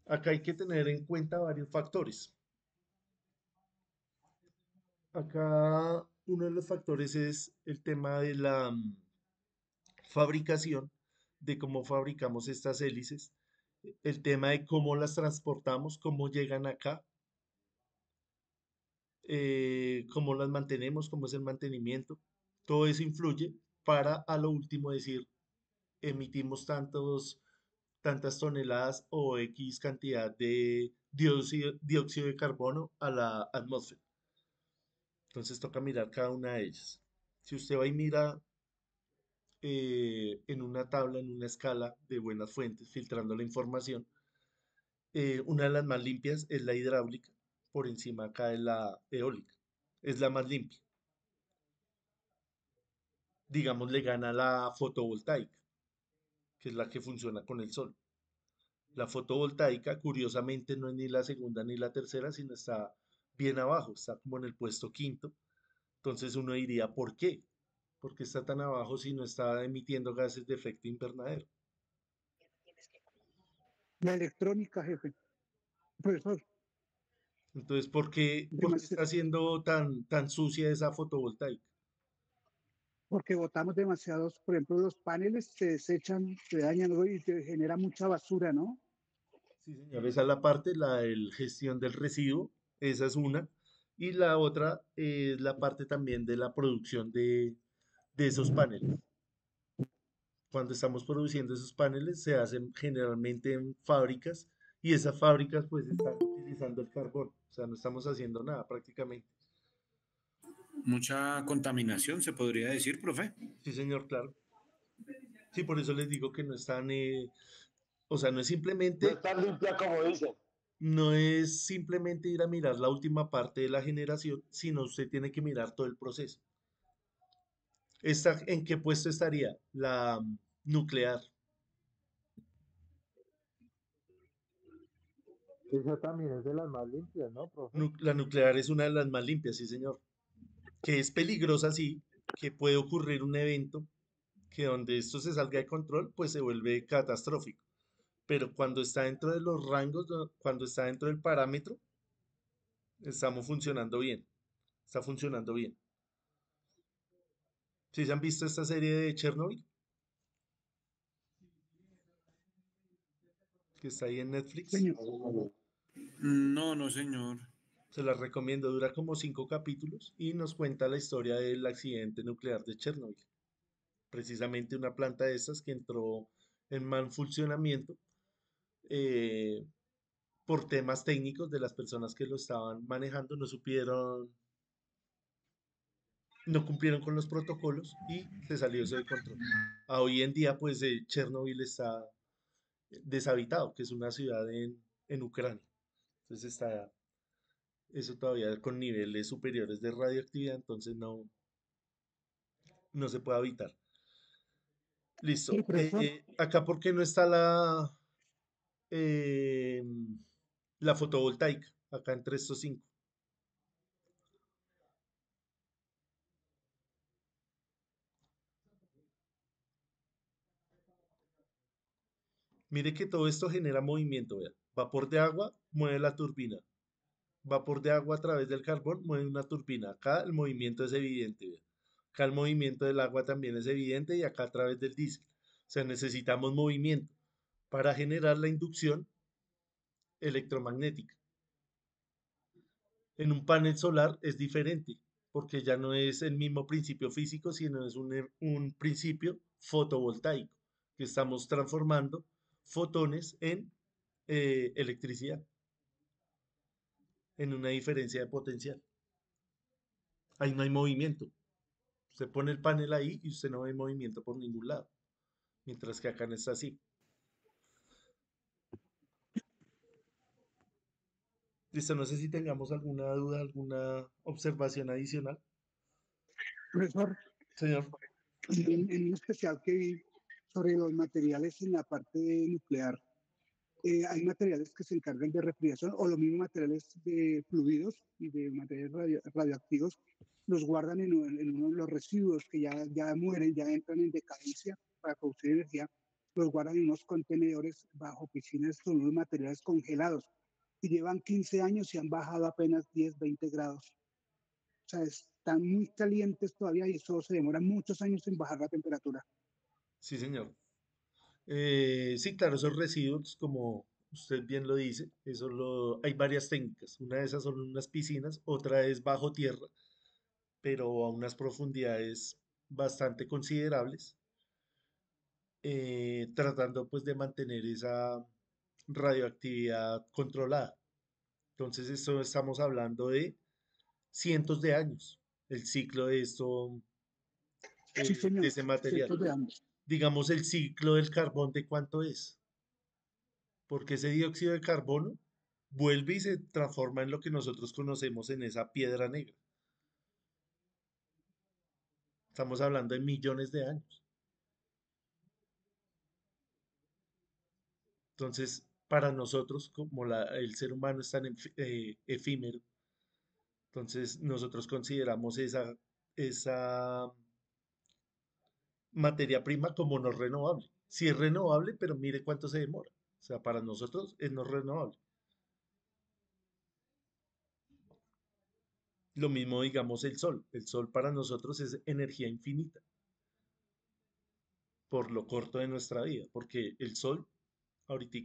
Acá hay que tener en cuenta varios factores. Acá uno de los factores es el tema de la fabricación, de cómo fabricamos estas hélices, el tema de cómo las transportamos, cómo llegan acá, cómo las mantenemos, cómo es el mantenimiento. Todo eso influye para a lo último decir, emitimos tantas toneladas o X cantidad de dióxido de carbono a la atmósfera. Entonces toca mirar cada una de ellas. Si usted va y mira en una tabla, en una escala de buenas fuentes, filtrando la información, una de las más limpias es la hidráulica, por encima acá de la eólica. Es la más limpia. Digamos, le gana la fotovoltaica, que es la que funciona con el sol. La fotovoltaica, curiosamente, no es ni la segunda ni la tercera, sino está bien abajo, está como en el puesto quinto. Entonces uno diría, ¿por qué? ¿Por qué está tan abajo si no está emitiendo gases de efecto invernadero? La electrónica, jefe. Profesor, Entonces, ¿por qué está siendo tan sucia esa fotovoltaica? porque botamos demasiados, por ejemplo, los paneles se desechan, se dañan luego y se genera mucha basura, ¿no? Sí, señor, esa es la parte, la de gestión del residuo, esa es una. Y la otra es la parte también de la producción de esos paneles. Cuando estamos produciendo esos paneles se hacen generalmente en fábricas y esas fábricas pues están utilizando el carbón, o sea, no estamos haciendo nada prácticamente. Mucha contaminación, se podría decir, profe. Sí, señor, claro. Sí, por eso les digo que no están, o sea, No está limpia como dicen. no es simplemente ir a mirar la última parte de la generación, sino usted tiene que mirar todo el proceso. ¿En qué puesto estaría? La nuclear. Esa también es de las más limpias, ¿no, profe? La nuclear es una de las más limpias, sí, señor. Que es peligrosa, sí, que puede ocurrir un evento que donde esto se salga de control, pues se vuelve catastrófico. Pero cuando está dentro de los rangos, cuando está dentro del parámetro, estamos funcionando bien. Está funcionando bien. ¿Sí se han visto esta serie de Chernobyl? Que está ahí en Netflix. Señor, No, no, señor. Se las recomiendo, dura como 5 capítulos y nos cuenta la historia del accidente nuclear de Chernobyl. Precisamente una planta de estas que entró en mal funcionamiento eh, por temas técnicos de las personas que lo estaban manejando, no supieron, no cumplieron con los protocolos y se salió eso de control. Hoy en día, pues Chernobyl está deshabitado, que es una ciudad en Ucrania. Entonces está eso todavía con niveles superiores de radioactividad, entonces no se puede habitar. Listo. Profesor, Acá, ¿por qué no está eh, la fotovoltaica? Acá entre estos cinco. Mire que todo esto genera movimiento, vea. Vapor de agua mueve la turbina. Vapor de agua a través del carbón mueve una turbina. Acá el movimiento es evidente, vea. Acá el movimiento del agua también es evidente y acá a través del diésel. O sea, necesitamos movimiento para generar la inducción electromagnética. En un panel solar es diferente, porque ya no es el mismo principio físico, sino es un principio fotovoltaico, que estamos transformando fotones en electricidad, en una diferencia de potencial. Ahí no hay movimiento. Usted pone el panel ahí y usted no ve movimiento por ningún lado, mientras que acá no está así. Listo, no sé si tengamos alguna duda, alguna observación adicional. profesor, Señor. en un especial que vi sobre los materiales en la parte nuclear, hay materiales que se encargan de refrigeración o los mismos materiales de fluidos y de materiales radioactivos los guardan en uno de los residuos que ya mueren, ya entran en decadencia para producir energía, los guardan en unos contenedores bajo piscinas con unos materiales congelados y llevan 15 años y han bajado apenas 10, 20 grados. O sea, están muy calientes todavía y eso se demora muchos años en bajar la temperatura. Sí, señor. Sí, claro, esos residuos, como usted bien lo dice, hay varias técnicas. Una de esas son unas piscinas, otra es bajo tierra, pero a unas profundidades bastante considerables, tratando pues de mantener esa radioactividad controlada. Entonces, esto estamos hablando de cientos de años, el ciclo de esto, Sí, de señor, ese material. cientos de años. Digamos, el ciclo del carbón, ¿de cuánto es? Porque ese dióxido de carbono vuelve y se transforma en lo que nosotros conocemos en esa piedra negra. Estamos hablando de millones de años. Entonces, para nosotros, como el ser humano es tan efímero, entonces nosotros consideramos esa materia prima como no renovable. Sí es renovable, pero mire cuánto se demora. O sea, para nosotros es no renovable. Lo mismo, digamos, el sol. El sol para nosotros es energía infinita por lo corto de nuestra vida, porque el sol ahorita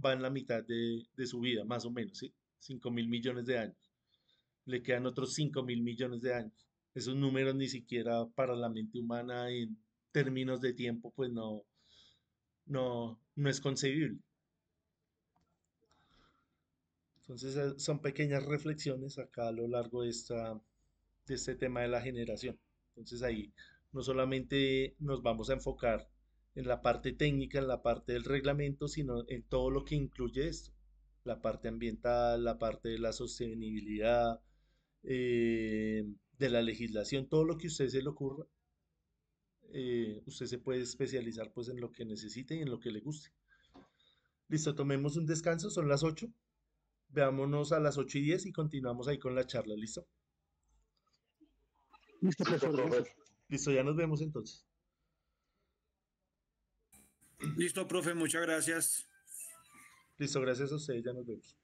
va en la mitad de su vida, más o menos, ¿sí? 5.000 millones de años. Le quedan otros 5.000 millones de años. Esos números ni siquiera para la mente humana en términos de tiempo, pues no es concebible. Entonces, son pequeñas reflexiones acá a lo largo de este tema de la generación. Entonces ahí no solamente nos vamos a enfocar en la parte técnica, en la parte del reglamento, sino en todo lo que incluye esto, la parte ambiental, la parte de la sostenibilidad, de la legislación, todo lo que a usted se le ocurra, usted se puede especializar pues en lo que necesite y en lo que le guste. Listo, tomemos un descanso, son las 8. Veámonos a las 8:10 y continuamos ahí con la charla, ¿listo? Listo, profesor, gracias. Listo, ya nos vemos entonces. Listo, profe, muchas gracias. Listo, gracias a ustedes, ya nos vemos.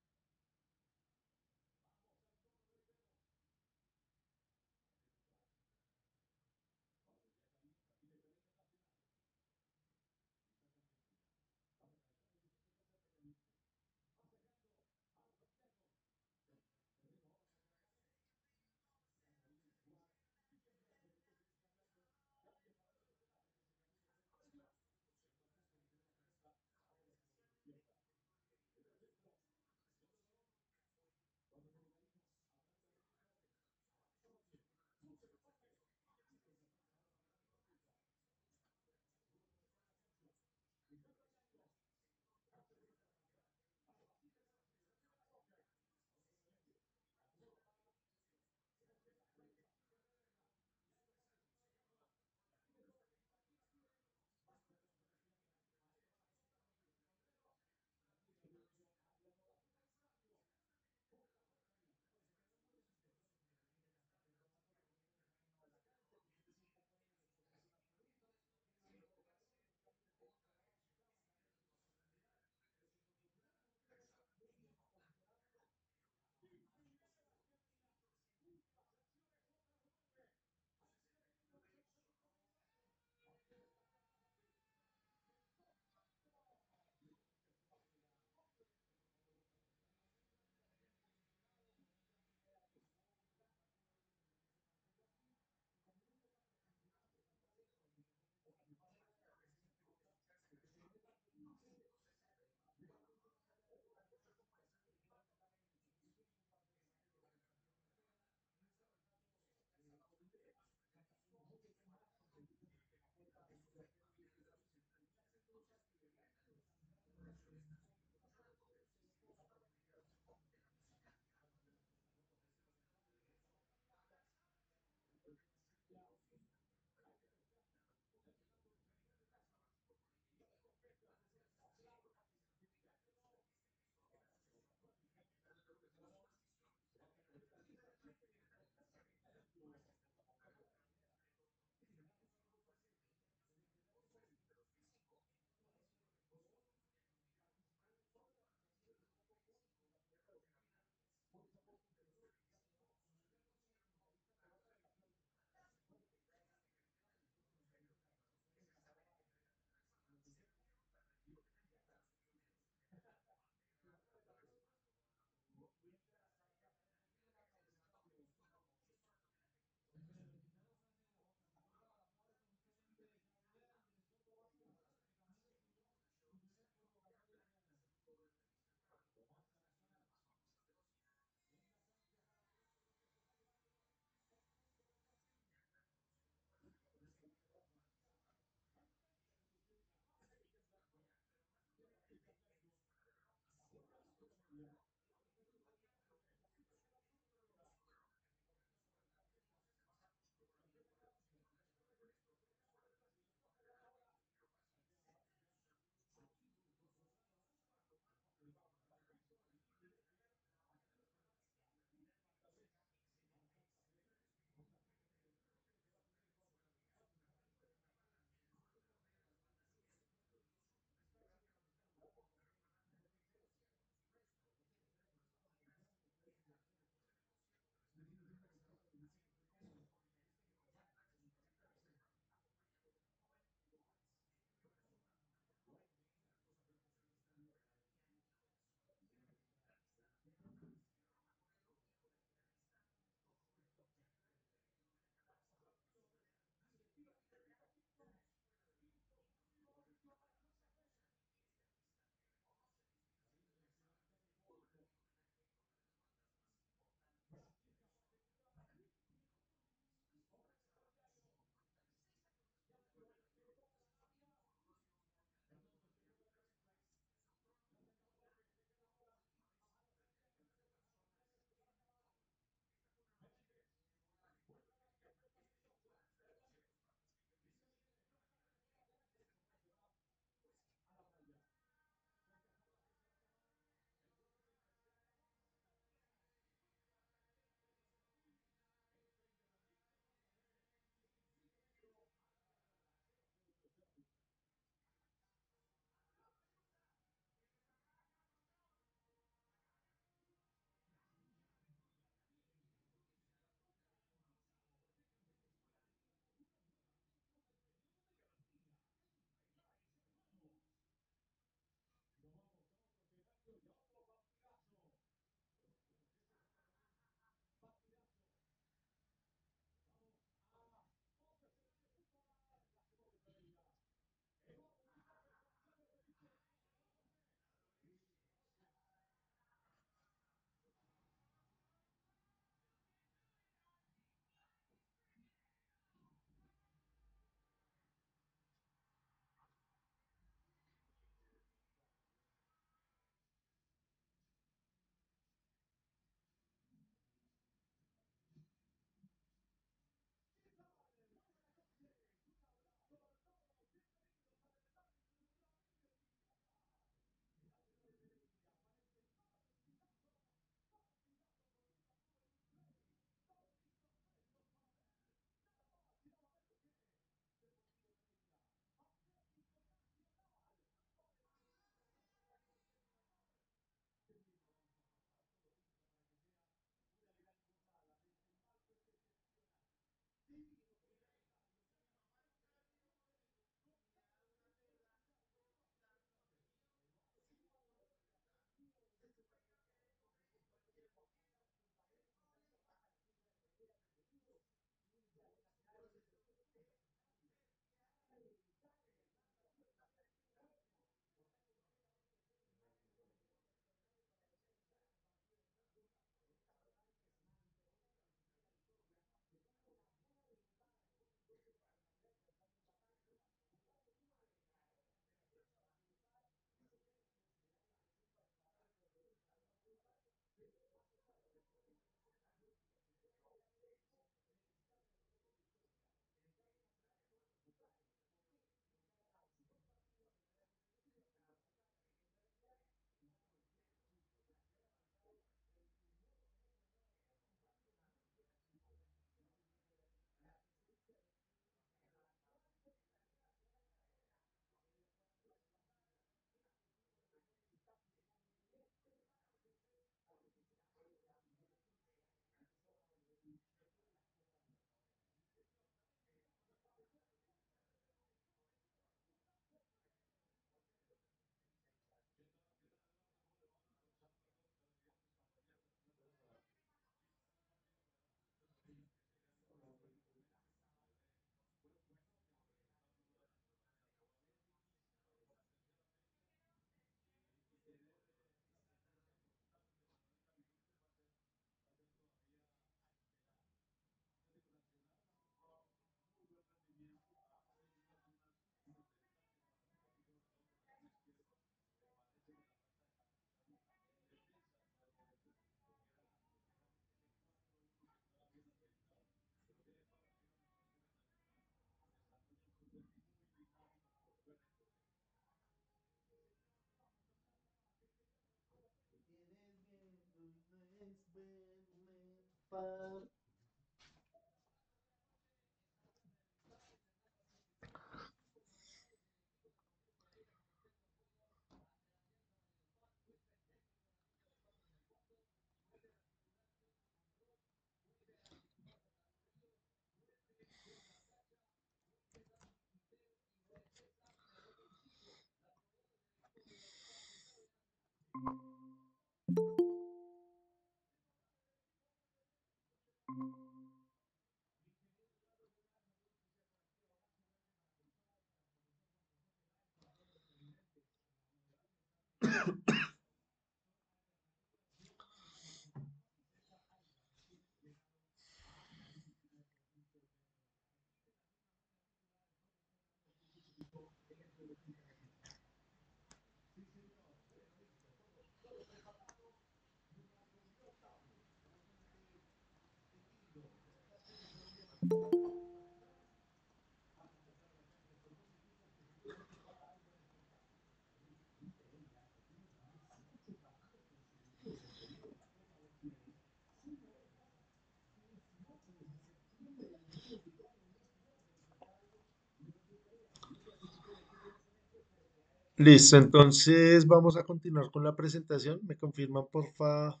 Listo, entonces vamos a continuar con la presentación. ¿Me confirman, porfa,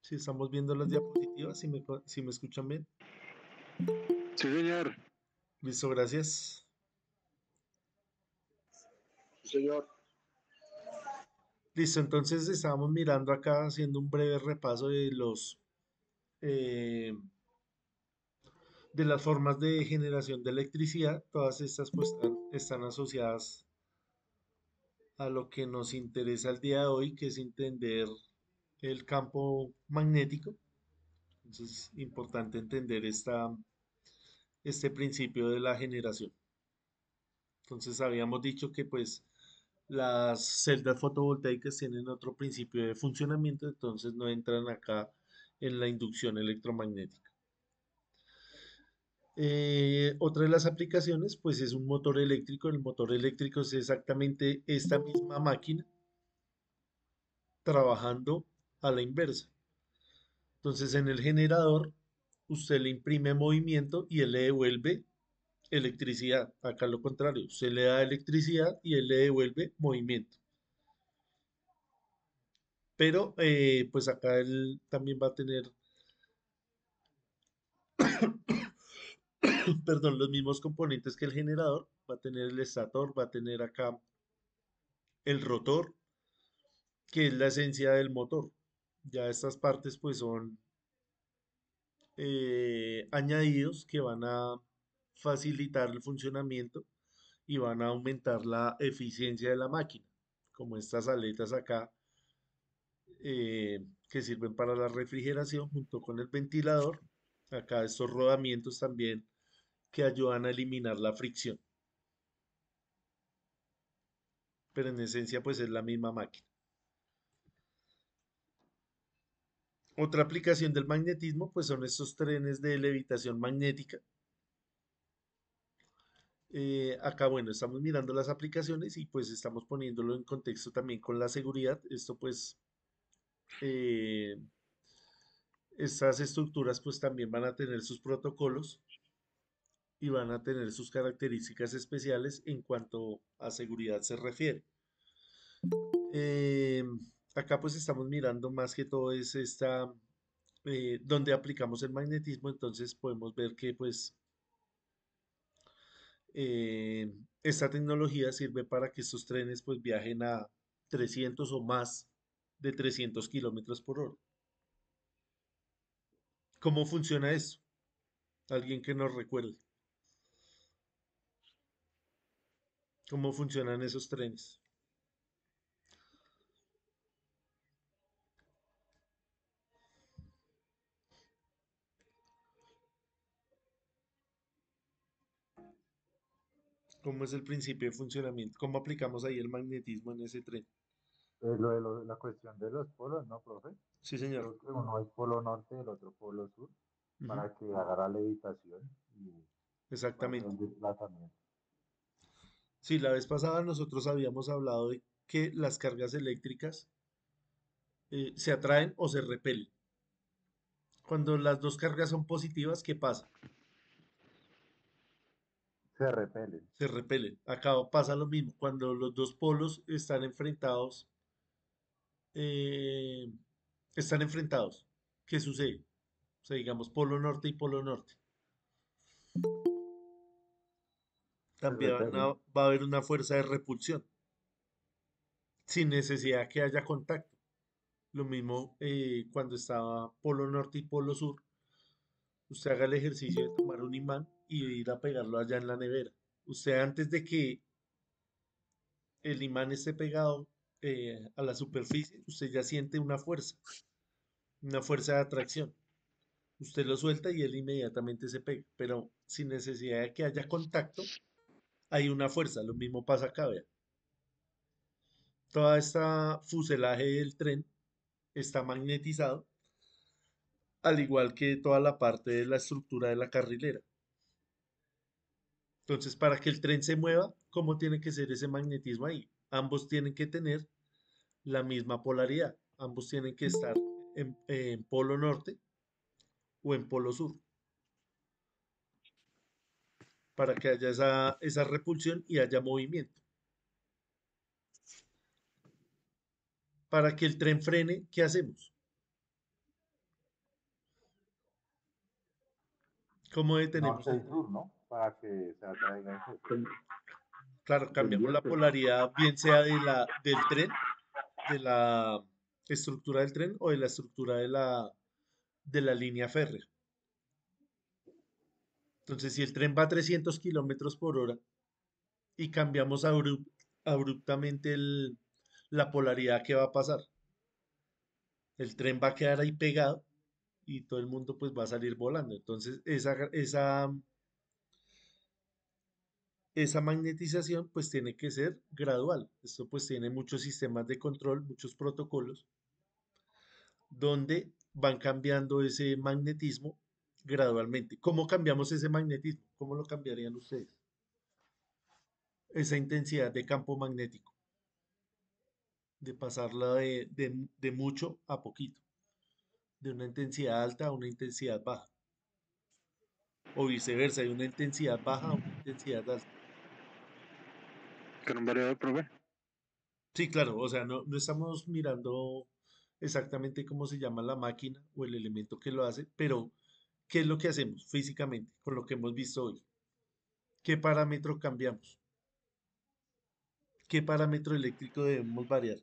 si estamos viendo las diapositivas, si me escuchan bien? Sí, señor. Listo, gracias. Sí, señor. Listo, entonces estábamos mirando acá, haciendo un breve repaso de eh, de las formas de generación de electricidad. Todas estas pues están asociadas a lo que nos interesa el día de hoy, que es entender el campo magnético. Entonces, es importante entender este principio de la generación. Entonces, habíamos dicho que pues las celdas fotovoltaicas tienen otro principio de funcionamiento, entonces no entran acá en la inducción electromagnética. Otra de las aplicaciones pues es un motor eléctrico. El motor eléctrico es exactamente esta misma máquina trabajando a la inversa. Entonces en el generador usted le imprime movimiento y él le devuelve electricidad. Acá lo contrario, usted le da electricidad y él le devuelve movimiento. Pero pues acá él también va a tener, perdón, los mismos componentes que el generador. Va a tener el estator, va a tener acá el rotor, que es la esencia del motor. Ya estas partes pues son añadidos que van a facilitar el funcionamiento y van a aumentar la eficiencia de la máquina, como estas aletas acá que sirven para la refrigeración junto con el ventilador. Acá estos rodamientos también que ayudan a eliminar la fricción, pero en esencia pues es la misma máquina. Otra aplicación del magnetismo pues son estos trenes de levitación magnética. Acá, bueno, estamos mirando las aplicaciones y pues estamos poniéndolo en contexto también con la seguridad. Esto pues, eh, estas estructuras pues también van a tener sus protocolos y van a tener sus características especiales en cuanto a seguridad se refiere. Eh, Acá pues estamos mirando más que todo es donde aplicamos el magnetismo. Entonces podemos ver que pues eh, esta tecnología sirve para que estos trenes pues viajen a 300 o más de 300 kilómetros por hora. ¿Cómo funciona eso? Alguien que nos recuerde. ¿Cómo funcionan esos trenes? ¿Cómo es el principio de funcionamiento? ¿Cómo aplicamos ahí el magnetismo en ese tren? La cuestión de los polos, ¿no, profe? Sí, señor. Creo que uno es polo norte y el otro polo sur, Ujú, para que haga la levitación y valga exactamente. el desplazamiento. Sí, la vez pasada nosotros habíamos hablado de que las cargas eléctricas se atraen o se repelen. Cuando las dos cargas son positivas, ¿qué pasa? Se repelen. Se repelen. Acá pasa lo mismo. Cuando los dos polos eh, están enfrentados, ¿qué sucede? O sea, digamos, polo norte y polo norte. Se También repelen. va a haber una fuerza de repulsión, sin necesidad que haya contacto. Lo mismo cuando estaba polo norte y polo sur. Usted haga el ejercicio de tomar un imán y ir a pegarlo allá en la nevera. Usted antes de que el imán esté pegado a la superficie, usted ya siente una fuerza de atracción. Usted lo suelta y él inmediatamente se pega, pero sin necesidad de que haya contacto, hay una fuerza. Lo mismo pasa acá, vea. Toda esta fuselaje del tren está magnetizado, al igual que toda la parte de la estructura de la carrilera. Entonces, para que el tren se mueva, ¿cómo tiene que ser ese magnetismo ahí? Ambos tienen que tener la misma polaridad. Ambos tienen que estar en polo norte o en polo sur para que haya esa repulsión y haya movimiento. Para que el tren frene, ¿qué hacemos? ¿Cómo detenemos Norte el y tren? sur, ¿no? Para que se atraigan esos. Claro, cambiamos la Pendiente. polaridad, bien sea del tren, de la estructura del tren o de la estructura de la línea férrea. Entonces, si el tren va a 300 kilómetros por hora y cambiamos abruptamente la polaridad, ¿qué va a pasar? El tren va a quedar ahí pegado y todo el mundo pues va a salir volando. Entonces, esa magnetización pues tiene que ser gradual. Esto pues tiene muchos sistemas de control, muchos protocolos, donde van cambiando ese magnetismo gradualmente. ¿Cómo cambiamos ese magnetismo? ¿Cómo lo cambiarían ustedes? Esa intensidad de campo magnético, de pasarla de mucho a poquito, de una intensidad alta a una intensidad baja, o viceversa, de una intensidad baja a una intensidad alta. ¿Con un variador, profe? Sí, claro, o sea, no estamos mirando exactamente cómo se llama la máquina o el elemento que lo hace, pero ¿qué es lo que hacemos físicamente con lo que hemos visto hoy? ¿Qué parámetro cambiamos? ¿Qué parámetro eléctrico debemos variar?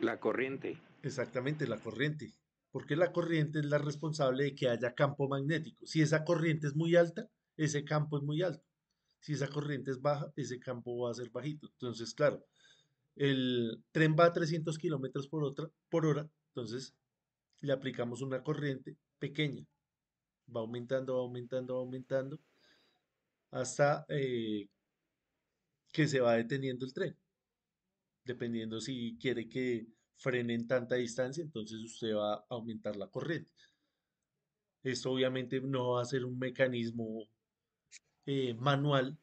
La corriente. Exactamente, la corriente. Porque la corriente es la responsable de que haya campo magnético. Si esa corriente es muy alta, ese campo es muy alto. Si esa corriente es baja, ese campo va a ser bajito. Entonces, claro, el tren va a 300 kilómetros por hora, entonces le aplicamos una corriente pequeña. Va aumentando, va aumentando, va aumentando, hasta que se va deteniendo el tren. Dependiendo si quiere que frene en tanta distancia, entonces usted va a aumentar la corriente. Esto obviamente no va a ser un mecanismo manual,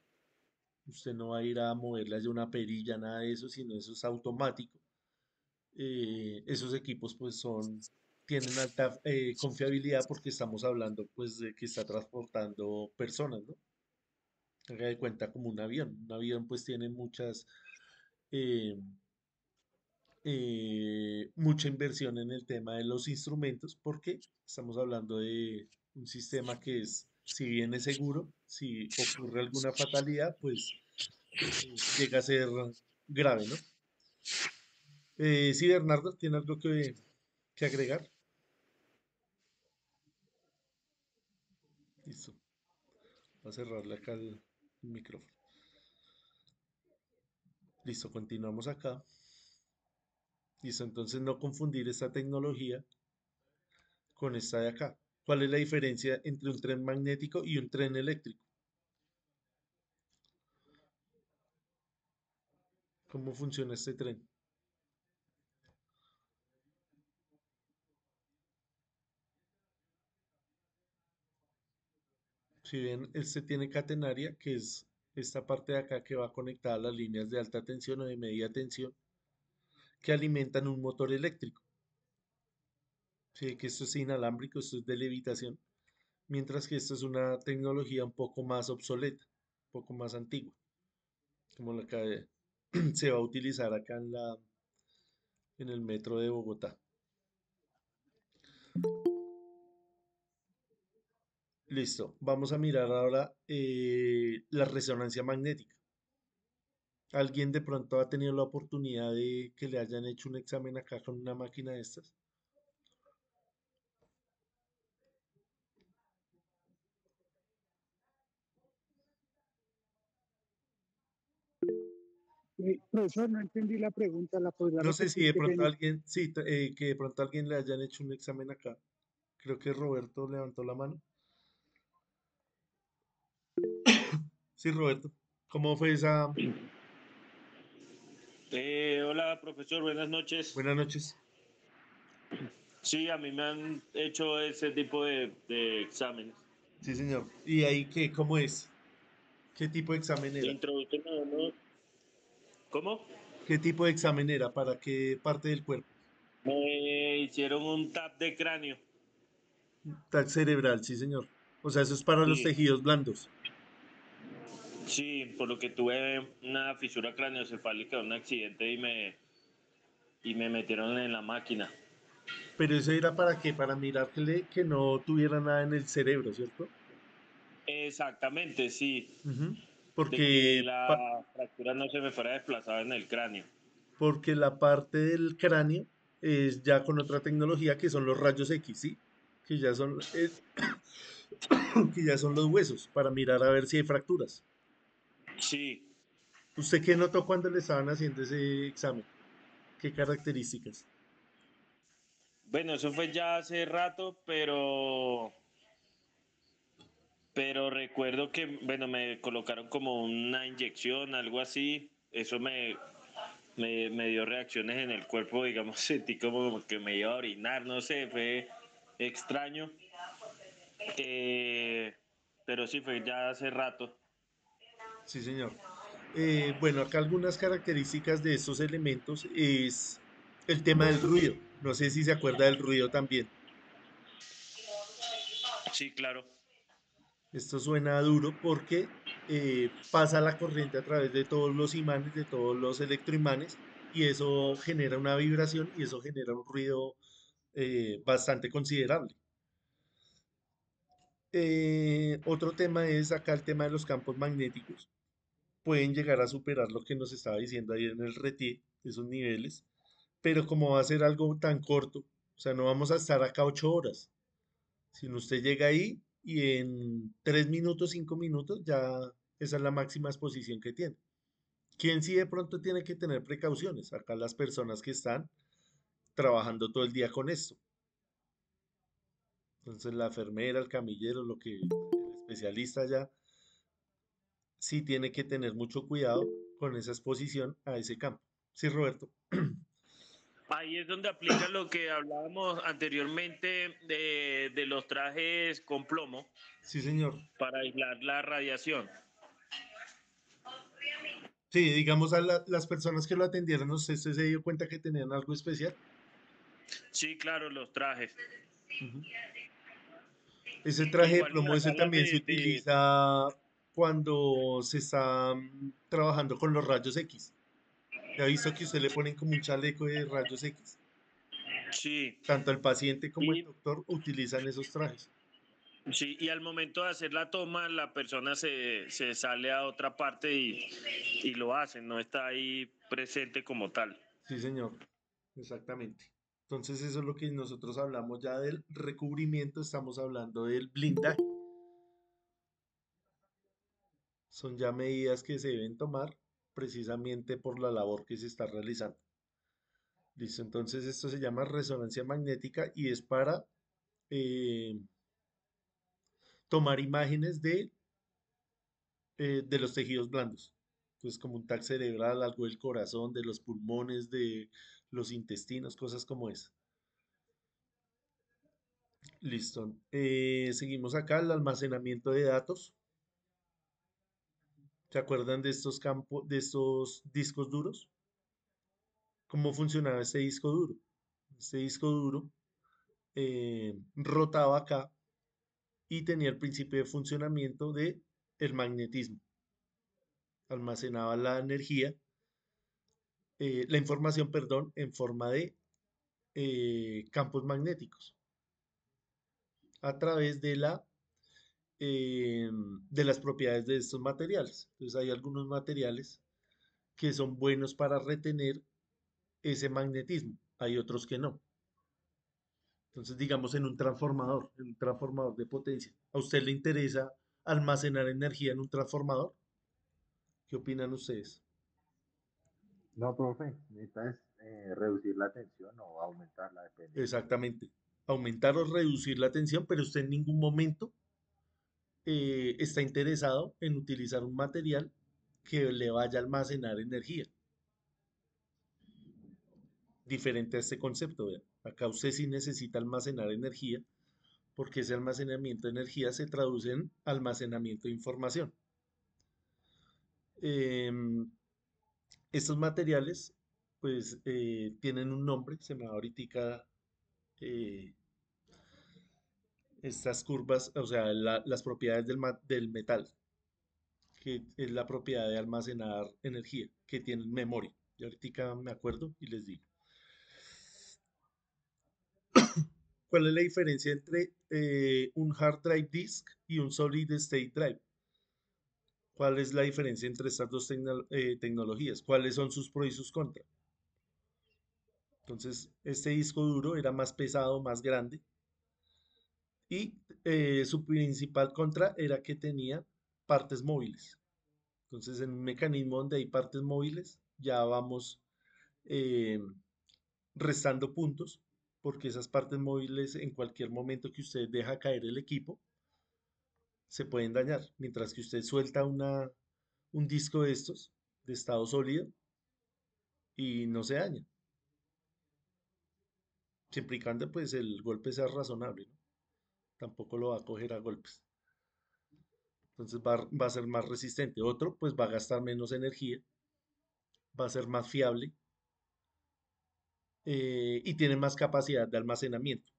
usted no va a ir a moverle de una perilla, nada de eso, sino eso es automático. Esos equipos pues tienen alta confiabilidad porque estamos hablando pues de que está transportando personas, ¿no? Haga de cuenta como un avión. Un avión pues tiene eh, mucha inversión en el tema de los instrumentos porque estamos hablando de un sistema que es, si bien es seguro, si ocurre alguna fatalidad, pues llega a ser grave, ¿no? Sí, Bernardo, ¿tiene algo que agregar? Listo, voy a cerrarle acá el micrófono. Listo, continuamos acá. Listo, entonces no confundir esta tecnología con esta de acá. ¿Cuál es la diferencia entre un tren magnético y un tren eléctrico? ¿Cómo funciona este tren? Si bien este tiene catenaria, que es esta parte de acá que va conectada a las líneas de alta tensión o de media tensión, que alimentan un motor eléctrico. Sí, que esto es inalámbrico, esto es de levitación, mientras que esto es una tecnología un poco más obsoleta, un poco más antigua, como la que se va a utilizar acá en el metro de Bogotá. Listo, vamos a mirar ahora la resonancia magnética. ¿Alguien de pronto ha tenido la oportunidad de que le hayan hecho un examen acá con una máquina de estas? Profesor, no entendí la pregunta, ¿la podría No sé si repetir? de Qué pronto pena. alguien, sí, que de pronto alguien le hayan hecho un examen acá. Creo que Roberto levantó la mano. Sí, Roberto. ¿Cómo fue esa? Hola, profesor, buenas noches. Buenas noches. Sí, a mí me han hecho ese tipo de exámenes. Sí, señor. ¿Y ahí qué? ¿Cómo es? ¿Qué tipo de examen De era? introducción a uno. ¿Cómo? ¿Qué tipo de examen era? ¿Para qué parte del cuerpo? Me hicieron un tap de cráneo. TAC cerebral, sí, señor. O sea, eso es para los Sí, tejidos blandos. sí, por lo que tuve una fisura craneoencefálica, un accidente y me metieron en la máquina. Pero eso era para qué? Para mirarle que no tuviera nada en el cerebro, ¿cierto? Exactamente, sí, Ujú. de que Porque, la fractura no se me fuera desplazada en el cráneo. porque la parte del cráneo es ya con otra tecnología que son los rayos X, ¿sí? Que ya son, que ya son los huesos para mirar a ver si hay fracturas. Sí, ¿Usted qué notó cuando le estaban haciendo ese examen? ¿Qué características? bueno, eso fue ya hace rato, pero recuerdo que, bueno, me colocaron como una inyección, algo así. Eso me dio reacciones en el cuerpo, digamos, sentí como que me iba a orinar, no sé, fue extraño. Eh, pero sí, fue ya hace rato. Sí, señor. Bueno, acá algunas características de estos elementos es el tema del ruido. No sé si se acuerda del ruido también. Sí, claro. Esto suena duro porque pasa la corriente a través de todos los imanes, de todos los electroimanes, y eso genera una vibración y eso genera un ruido bastante considerable. Otro tema es acá el tema de los campos magnéticos. Pueden llegar a superar lo que nos estaba diciendo ahí en el RETIE, esos niveles, pero como va a ser algo tan corto, o sea, no vamos a estar acá 8 horas, sino usted llega ahí y en 3 minutos, 5 minutos, ya esa es la máxima exposición que tiene. ¿Quién sí de pronto tiene que tener precauciones? Acá las personas que están trabajando todo el día con esto. Entonces la enfermera, el camillero, el especialista ya, sí tiene que tener mucho cuidado con esa exposición a ese campo. Sí, Roberto. Ahí es donde aplica lo que hablábamos anteriormente de los trajes con plomo Sí, señor. para aislar la radiación. Sí, digamos a las personas que lo atendieron, ¿usted se dio cuenta que tenían algo especial? Sí, claro, los trajes. Ujú. Ese Que traje de igual en plomo, las ese salas también se de. utiliza cuando se está trabajando con los rayos X. ¿Ya ha visto que usted le ponen como un chaleco de rayos X? Sí, Tanto el paciente como el y, doctor utilizan esos trajes. sí, y al momento de hacer la toma, la persona se sale a otra parte y lo hace, no está ahí presente como tal. Sí, señor, exactamente. Entonces eso es lo que nosotros hablamos ya del recubrimiento, estamos hablando del blindaje. Son ya medidas que se deben tomar precisamente por la labor que se está realizando. Listo, entonces esto se llama resonancia magnética y es para eh, tomar imágenes de los tejidos blandos. Entonces, como un TAC cerebral, algo del corazón, de los pulmones, de los intestinos, cosas como esa. Listo. Seguimos acá, el almacenamiento de datos. ¿Se acuerdan de estos campos, de estos discos duros? ¿Cómo funcionaba este disco duro? Este disco duro rotaba acá y tenía el principio de funcionamiento de el magnetismo. Almacenaba la información, perdón, en forma de campos magnéticos a través de las propiedades de estos materiales. Entonces hay algunos materiales que son buenos para retener ese magnetismo, hay otros que no. Entonces, digamos en un transformador de potencia, ¿a usted le interesa almacenar energía en un transformador? ¿Qué opinan ustedes? No, profe, necesitas reducir la tensión o aumentarla, dependiendo. Exactamente. Aumentar o reducir la tensión, pero usted en ningún momento está interesado en utilizar un material que le vaya a almacenar energía. Diferente a este concepto, vea. Acá usted sí necesita almacenar energía porque ese almacenamiento de energía se traduce en almacenamiento de información. Em, Estos materiales, pues, tienen un nombre, se me va ahorita eh, estas curvas, o sea, las propiedades del metal, que es la propiedad de almacenar energía, que tienen memoria. Y ahorita me acuerdo y les digo. ¿Cuál es la diferencia entre un hard drive disk y un solid state drive? ¿Cuál es la diferencia entre estas dos tecnologías? ¿Cuáles son sus pros y sus contras? Entonces, este disco duro era más pesado, más grande, y su principal contra era que tenía partes móviles. Entonces, en un mecanismo donde hay partes móviles, ya vamos eh, restando puntos, porque esas partes móviles, en cualquier momento que usted deja caer el equipo, se pueden dañar. Mientras que usted suelta un disco de estos, de estado sólido, y no se daña. Siempre y cuando pues el golpe sea razonable, ¿no? Tampoco lo va a coger a golpes. Entonces va a ser más resistente. Otro, pues va a gastar menos energía, va a ser más fiable y tiene más capacidad de almacenamiento.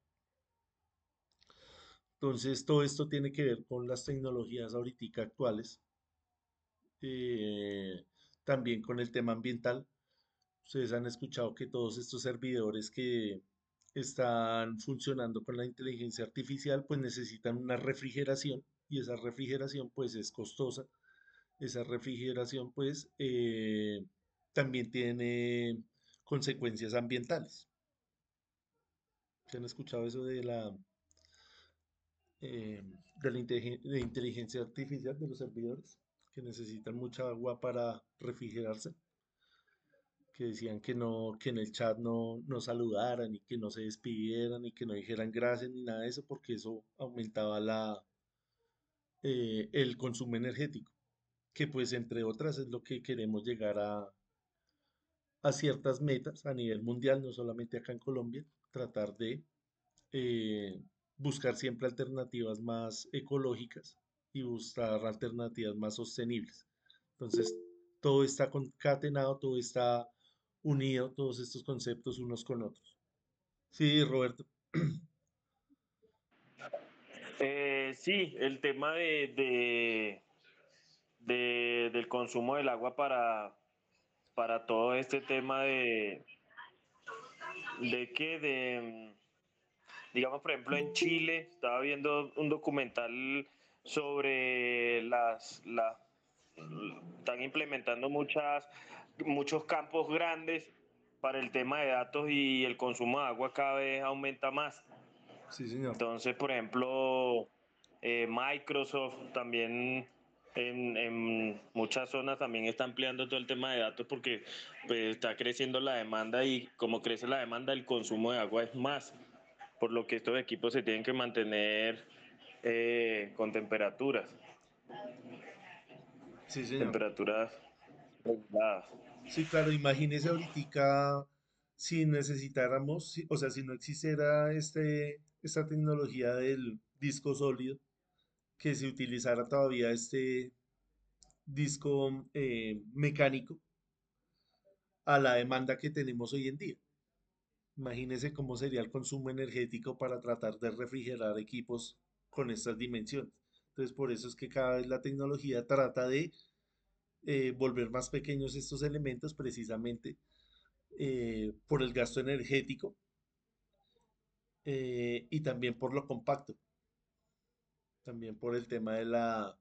Entonces, todo esto tiene que ver con las tecnologías ahorita actuales, eh, también con el tema ambiental. Ustedes han escuchado que todos estos servidores que están funcionando con la inteligencia artificial, pues necesitan una refrigeración y esa refrigeración pues es costosa. Esa refrigeración pues también tiene consecuencias ambientales. ¿Se han escuchado eso eh, de inteligencia artificial de los servidores que necesitan mucha agua para refrigerarse? Que decían que no, que en el chat no saludaran y que no se despidieran y que no dijeran gracias ni nada de eso porque eso aumentaba el consumo energético, que pues entre otras es lo que queremos llegar a ciertas metas a nivel mundial, no solamente acá en Colombia, tratar de eh, buscar siempre alternativas más ecológicas y buscar alternativas más sostenibles. Entonces, todo está concatenado, todo está unido, todos estos conceptos unos con otros. Sí, Roberto. Sí, el tema del consumo del agua para todo este tema digamos, por ejemplo, en Chile, estaba viendo un documental sobre están implementando muchos campos grandes para el tema de datos y el consumo de agua cada vez aumenta más. Sí, señor. Entonces, por ejemplo, Microsoft también en muchas zonas también está ampliando todo el tema de datos porque pues, está creciendo la demanda y como crece la demanda, el consumo de agua es más, por lo que estos equipos se tienen que mantener con Sí, señor. temperaturas reguladas. Sí, claro, imagínese ahorita si necesitáramos, o sea, si no existiera esta tecnología del disco sólido, que se utilizara todavía este disco mecánico a la demanda que tenemos hoy en día. Imagínese cómo sería el consumo energético para tratar de refrigerar equipos con estas dimensiones. Entonces, por eso es que cada vez la tecnología trata de volver más pequeños estos elementos precisamente por el gasto energético y también por lo compacto, también por el tema de la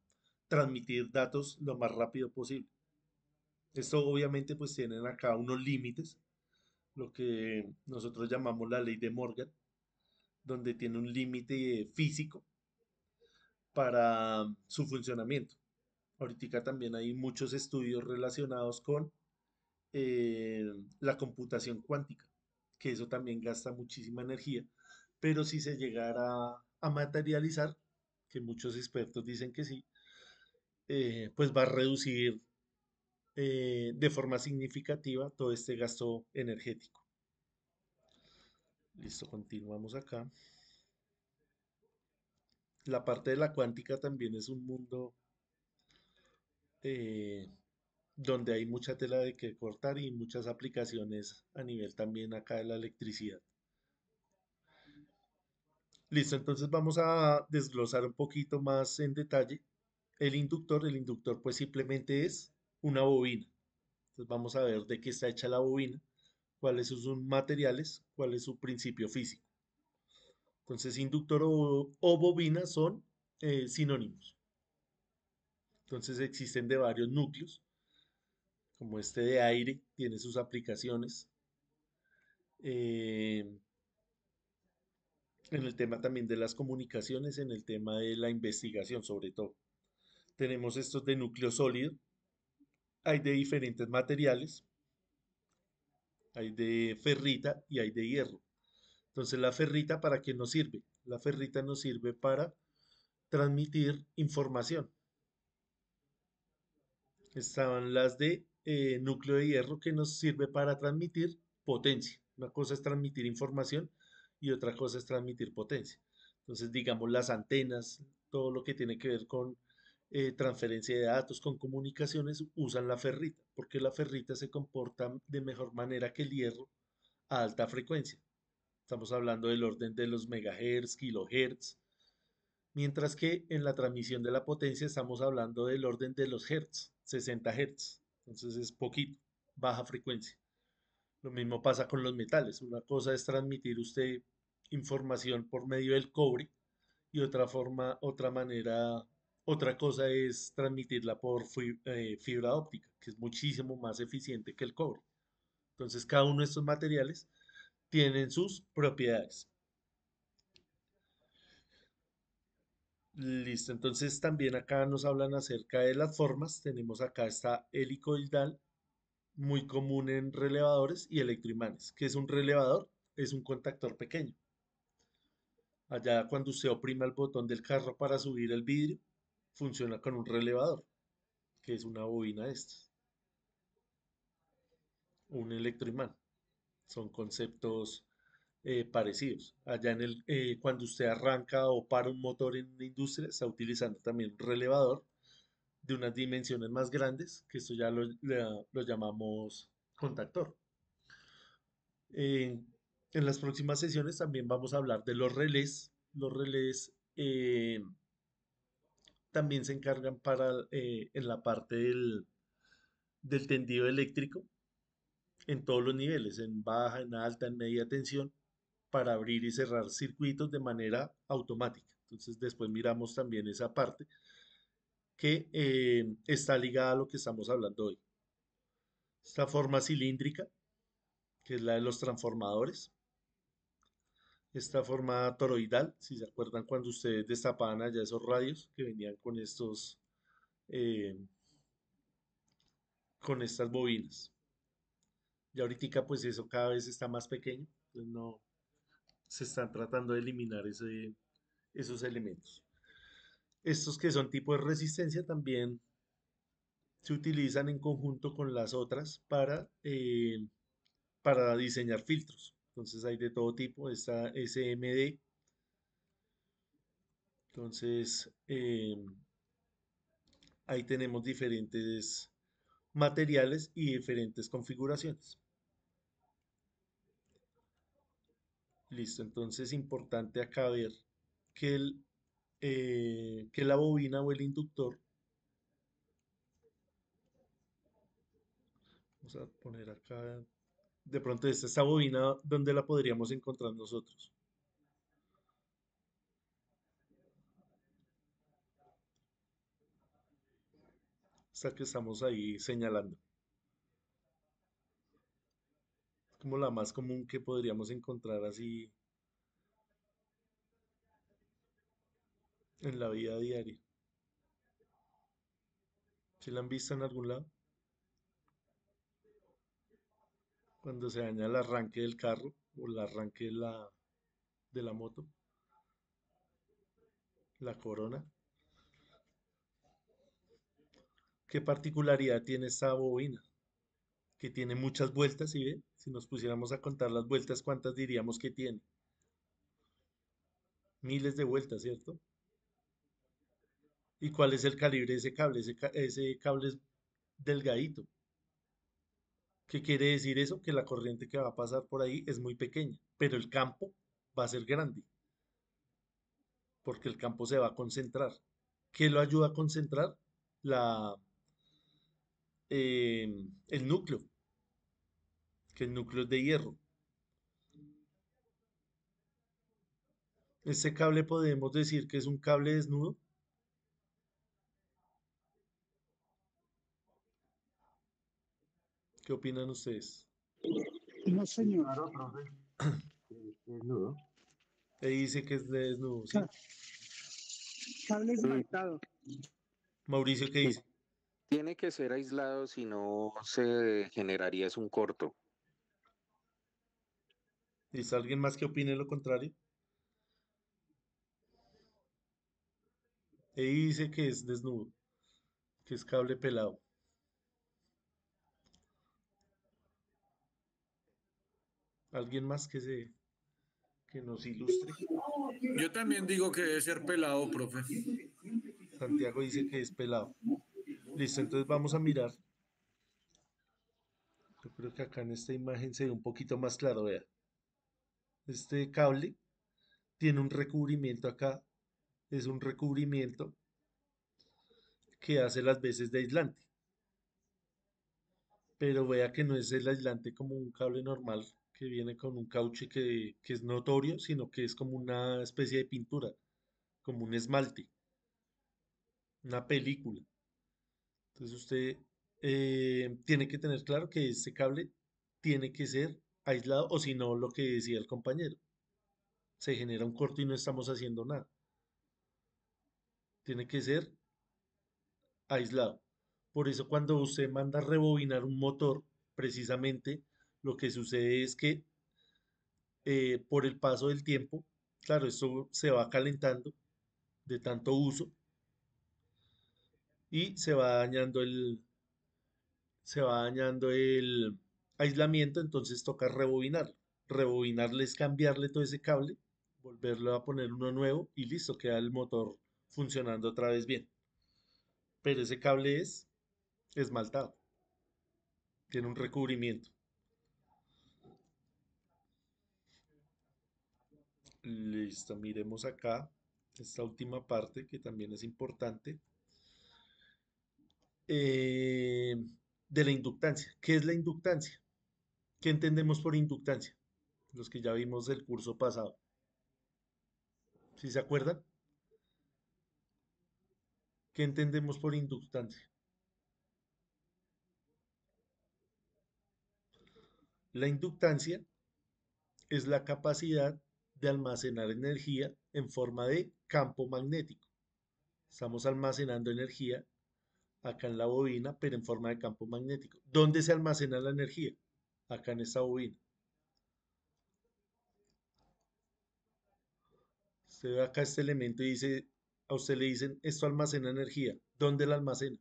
transmitir datos lo más rápido posible. Esto obviamente pues tienen acá unos límites, lo que nosotros llamamos la ley de Morgan, donde tiene un límite físico para su funcionamiento. Ahorita también hay muchos estudios relacionados con eh, la computación cuántica, que eso también gasta muchísima energía, pero si se llegara a materializar, que muchos expertos dicen que sí, pues va a reducir de forma significativa todo este gasto energético. Listo, continuamos acá. La parte de la cuántica también es un mundo eh, donde hay mucha tela de que cortar y muchas aplicaciones a nivel también acá de la electricidad. Listo, entonces vamos a desglosar un poquito más en detalle el inductor pues simplemente es una bobina. Entonces vamos a ver de qué está hecha la bobina, cuáles son sus materiales, cuál es su principio físico. Entonces inductor o bobina son sinónimos. Entonces existen de varios núcleos, como este de aire, tiene sus aplicaciones. eh, en el tema también de las comunicaciones, en el tema de la investigación sobre todo. Tenemos estos de núcleo sólido, hay de diferentes materiales, hay de ferrita y hay de hierro. Entonces, la ferrita, ¿para qué nos sirve? La ferrita nos sirve para transmitir información. Estaban las de núcleo de hierro que nos sirve para transmitir potencia. Una cosa es transmitir información y otra cosa es transmitir potencia. Entonces, digamos, las antenas, todo lo que tiene que ver con transferencia de datos, con comunicaciones, usan la ferrita, porque la ferrita se comporta de mejor manera que el hierro a alta frecuencia. Estamos hablando del orden de los megahertz, kilohertz, mientras que en la transmisión de la potencia estamos hablando del orden de los hertz, 60 hertz. Entonces es poquito, baja frecuencia. Lo mismo pasa con los metales. Una cosa es transmitir usted información por medio del cobre y otra manera, otra cosa es transmitirla por fibra óptica, que es muchísimo más eficiente que el cobre. Entonces cada uno de estos materiales tienen sus propiedades. Listo, entonces también acá nos hablan acerca de las formas. Tenemos acá esta helicoidal, muy común en relevadores y electroimanes. ¿Qué es un relevador? Es un contactor pequeño. Allá cuando usted oprime el botón del carro para subir el vidrio, funciona con un relevador, que es una bobina de estas, un electroimán. Son conceptos parecidos. Allá cuando usted arranca o para un motor en una industria, está utilizando también un relevador de unas dimensiones más grandes, que esto ya lo llamamos contactor. En, en las próximas sesiones también vamos a hablar de los relés. Los relés también se encargan en la parte del tendido eléctrico en todos los niveles, en baja, en alta, en media tensión, para abrir y cerrar circuitos de manera automática. Entonces después miramos también esa parte que está ligada a lo que estamos hablando hoy. Esta forma cilíndrica, que es la de los transformadores. Esta forma toroidal, si se acuerdan cuando ustedes destapaban allá esos radios que venían eh, con estas bobinas. Y ahorita pues eso cada vez está más pequeño, entonces no se están tratando de eliminar esos elementos. Estos que son tipo de resistencia también se utilizan en conjunto con las otras para diseñar filtros. Entonces hay de todo tipo, esta SMD. Entonces ahí tenemos diferentes materiales y diferentes configuraciones. Listo, entonces importante acá ver que, que la bobina o el inductor, vamos a poner acá, de pronto esta bobina, ¿dónde la podríamos encontrar nosotros? Esta que estamos ahí señalando, como la más común que podríamos encontrar así en la vida diaria. ¿Si la han visto en algún lado? Cuando se daña el arranque del carro o el arranque de la moto, la corona. ¿Qué particularidad tiene esta bobina? Que tiene muchas vueltas, ¿sí ve? Si nos pusiéramos a contar las vueltas, ¿cuántas diríamos que tiene? Miles de vueltas, ¿cierto? ¿Y cuál es el calibre de ese cable? Ese cable es delgadito. ¿Qué quiere decir eso? Que la corriente que va a pasar por ahí es muy pequeña, pero el campo va a ser grande, porque el campo se va a concentrar. ¿Qué lo ayuda a concentrar? La, el núcleo, que el núcleo es de hierro. Este cable podemos decir que es un cable desnudo. ¿Qué opinan ustedes? No, señor. Claro, profe. Es nudo. Ahí dice que es desnudo, ¿sí? Cable esmaltado. Mauricio, ¿qué Sí, dice? tiene que ser aislado, si no se generaría es un corto. ¿Dice alguien más que opine lo contrario? Ahí dice que es desnudo, que es cable pelado. ¿Alguien más que nos ilustre? Yo también digo que debe ser pelado, profe. Santiago dice que es pelado. Listo, entonces vamos a mirar. Yo creo que acá en esta imagen se ve un poquito más claro, vea. Este cable tiene un recubrimiento acá. Es un recubrimiento que hace las veces de aislante. Pero vea que no es el aislante como un cable normal que viene con un cauche que es notorio, sino que es como una especie de pintura, como un esmalte, una película. Entonces usted tiene que tener claro que este cable tiene que ser aislado o si no, lo que decía el compañero, se genera un corto y no estamos haciendo nada. Tiene que ser aislado. Por eso cuando usted manda a rebobinar un motor, precisamente lo que sucede es que por el paso del tiempo, claro, esto se va calentando de tanto uso y se va dañando el aislamiento, entonces toca rebobinarlo. Rebobinarle es cambiarle todo ese cable, volverlo a poner uno nuevo y listo, queda el motor funcionando otra vez bien. Pero ese cable es esmaltado, tiene un recubrimiento. Listo, miremos acá esta última parte que también es importante. eh, de la inductancia. ¿Qué es la inductancia? ¿Qué entendemos por inductancia? Los que ya vimos el curso pasado. ¿Sí se acuerdan? ¿Qué entendemos por inductancia? La inductancia es la capacidad de almacenar energía en forma de campo magnético. Estamos almacenando energía acá en la bobina, pero en forma de campo magnético. ¿Dónde se almacena la energía? Acá en esta bobina. Usted ve acá este elemento y dice, a usted le dicen, esto almacena energía. ¿Dónde la almacena?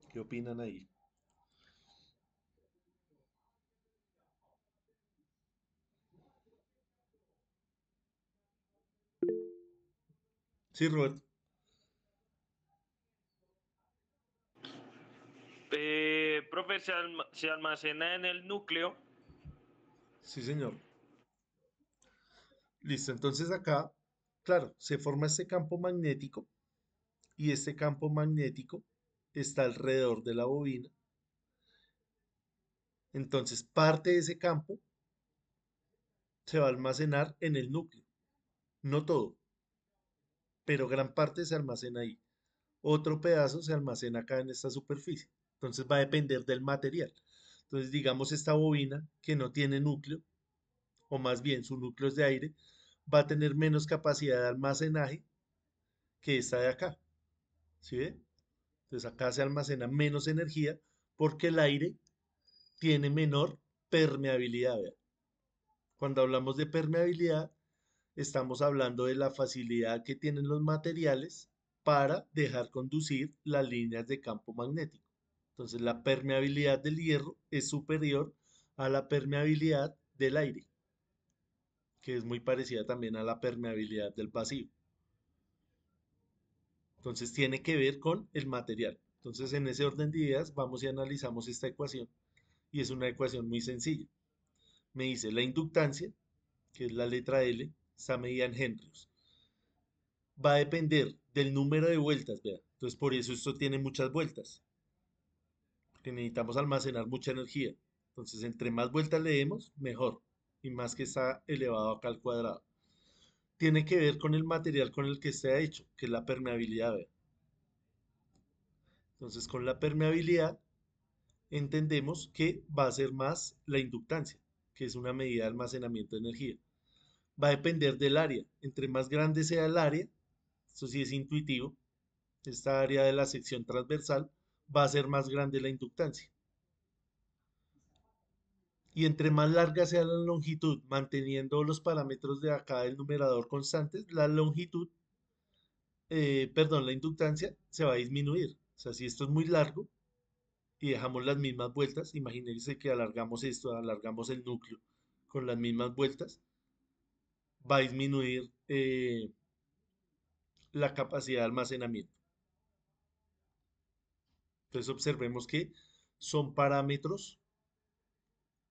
¿Qué opinan ahí? Sí, Robert. profe, se almacena en el núcleo. Sí, señor. Listo, entonces acá, claro, se forma este campo magnético y este campo magnético está alrededor de la bobina. Entonces, parte de ese campo se va a almacenar en el núcleo. No todo, pero gran parte se almacena ahí. Otro pedazo se almacena acá en esta superficie. Entonces va a depender del material. Entonces, digamos, esta bobina que no tiene núcleo, o más bien su núcleo es de aire, va a tener menos capacidad de almacenaje que esta de acá. ¿Sí ve? Entonces acá se almacena menos energía porque el aire tiene menor permeabilidad. ¿Vea? Cuando hablamos de permeabilidad, estamos hablando de la facilidad que tienen los materiales para dejar conducir las líneas de campo magnético. Entonces, la permeabilidad del hierro es superior a la permeabilidad del aire, que es muy parecida también a la permeabilidad del vacío. Entonces, tiene que ver con el material. Entonces, en ese orden de ideas, vamos y analizamos esta ecuación. Y es una ecuación muy sencilla. Me dice la inductancia, que es la letra L, está medida en henrios. Va a depender del número de vueltas, vea. Entonces, por eso esto tiene muchas vueltas, porque necesitamos almacenar mucha energía. Entonces, entre más vueltas le demos, mejor. Y más que está elevado acá al cuadrado. Tiene que ver con el material con el que esté hecho, que es la permeabilidad, vea. Entonces, con la permeabilidad entendemos que va a ser más la inductancia, que es una medida de almacenamiento de energía. Va a depender del área. Entre más grande sea el área, esto sí es intuitivo, esta área de la sección transversal, va a ser más grande la inductancia. Y entre más larga sea la longitud, manteniendo los parámetros de acá del numerador constantes, la longitud, perdón, la inductancia se va a disminuir. O sea, si esto es muy largo y dejamos las mismas vueltas, imagínense que alargamos esto, alargamos el núcleo con las mismas vueltas, va a disminuir la capacidad de almacenamiento. Entonces observemos que son parámetros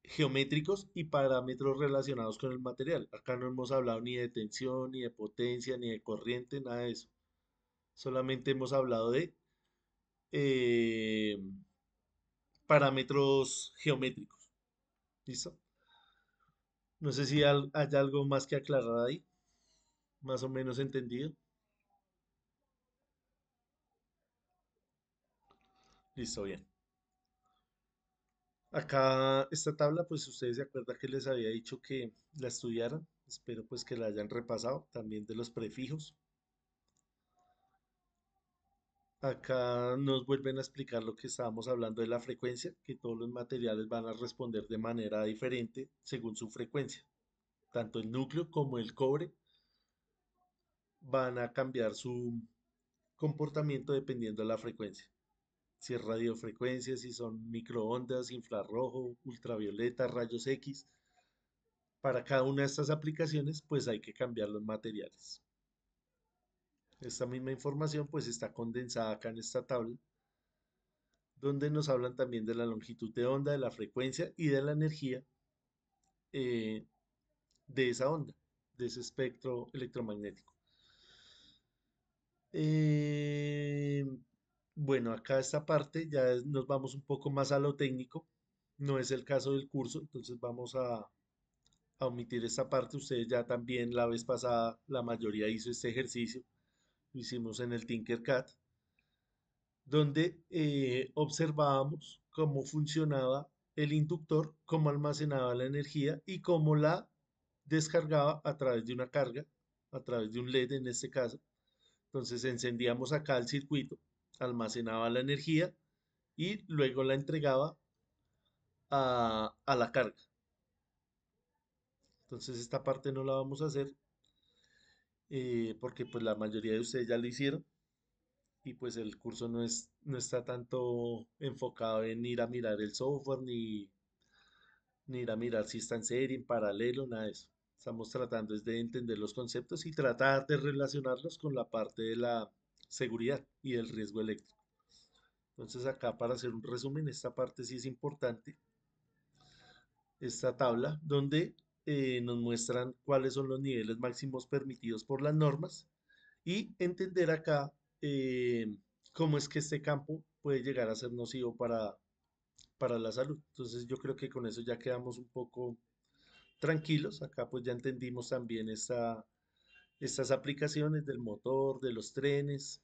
geométricos y parámetros relacionados con el material. Acá no hemos hablado ni de tensión, ni de potencia, ni de corriente, nada de eso. Solamente hemos hablado de eh, parámetros geométricos. ¿Listo? No sé si hay algo más que aclarar ahí, más o menos entendido. Listo, bien. Acá esta tabla, pues ustedes se acuerdan que les había dicho que la estudiaran. Espero pues que la hayan repasado, también de los prefijos. Acá nos vuelven a explicar lo que estábamos hablando de la frecuencia, que todos los materiales van a responder de manera diferente según su frecuencia. Tanto el núcleo como el cobre van a cambiar su comportamiento dependiendo de la frecuencia. Si es radiofrecuencia, si son microondas, infrarrojo, ultravioleta, rayos X. Para cada una de estas aplicaciones, pues hay que cambiar los materiales. Esta misma información pues está condensada acá en esta tabla, donde nos hablan también de la longitud de onda, de la frecuencia y de la energía eh, de esa onda, de ese espectro electromagnético. Eh, bueno, acá esta parte ya nos vamos un poco más a lo técnico, no es el caso del curso, entonces vamos a omitir esta parte. Ustedes ya también la vez pasada, la mayoría hizo este ejercicio, lo hicimos en el Tinkercad, donde observábamos cómo funcionaba el inductor, cómo almacenaba la energía y cómo la descargaba a través de una carga, a través de un LED en este caso. Entonces encendíamos acá el circuito, almacenaba la energía y luego la entregaba a la carga. Entonces esta parte no la vamos a hacer porque pues la mayoría de ustedes ya lo hicieron y pues el curso no está tanto enfocado en ir a mirar el software ni ir a mirar si está en serie, en paralelo, nada de eso. Estamos tratando es de entender los conceptos y tratar de relacionarlos con la parte de la seguridad y del riesgo eléctrico. Entonces acá para hacer un resumen, esta parte sí es importante, esta tabla donde nos muestran cuáles son los niveles máximos permitidos por las normas y entender acá cómo es que este campo puede llegar a ser nocivo para la salud. Entonces yo creo que con eso ya quedamos un poco tranquilos. Acá pues ya entendimos también estas aplicaciones del motor, de los trenes,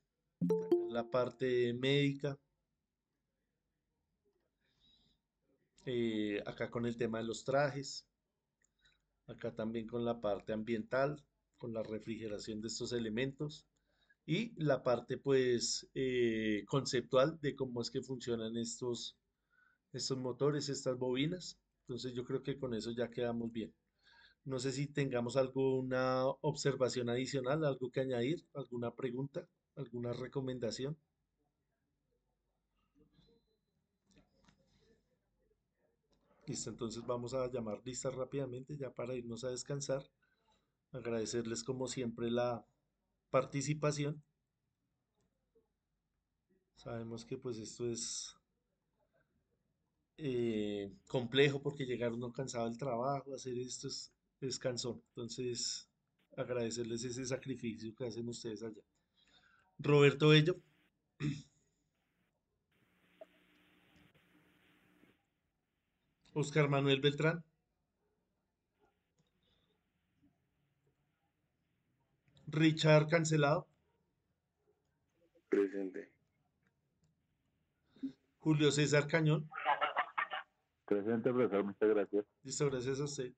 la parte médica, acá con el tema de los trajes, acá también con la parte ambiental, con la refrigeración de estos elementos y la parte pues conceptual de cómo es que funcionan estos motores, estas bobinas. Entonces yo creo que con eso ya quedamos bien. No sé si tengamos alguna observación adicional, algo que añadir, alguna pregunta, alguna recomendación. Listo, entonces vamos a llamar listas rápidamente ya para irnos a descansar. Agradecerles como siempre la participación. Sabemos que pues esto es complejo porque llegar uno cansado del trabajo, hacer esto es cansón. Entonces, agradecerles ese sacrificio que hacen ustedes allá. Roberto Bello, Oscar Manuel Beltrán, Richard Cancelado, Presente. Julio César Cañón, Presente, profesor, muchas gracias. listo, gracias a usted.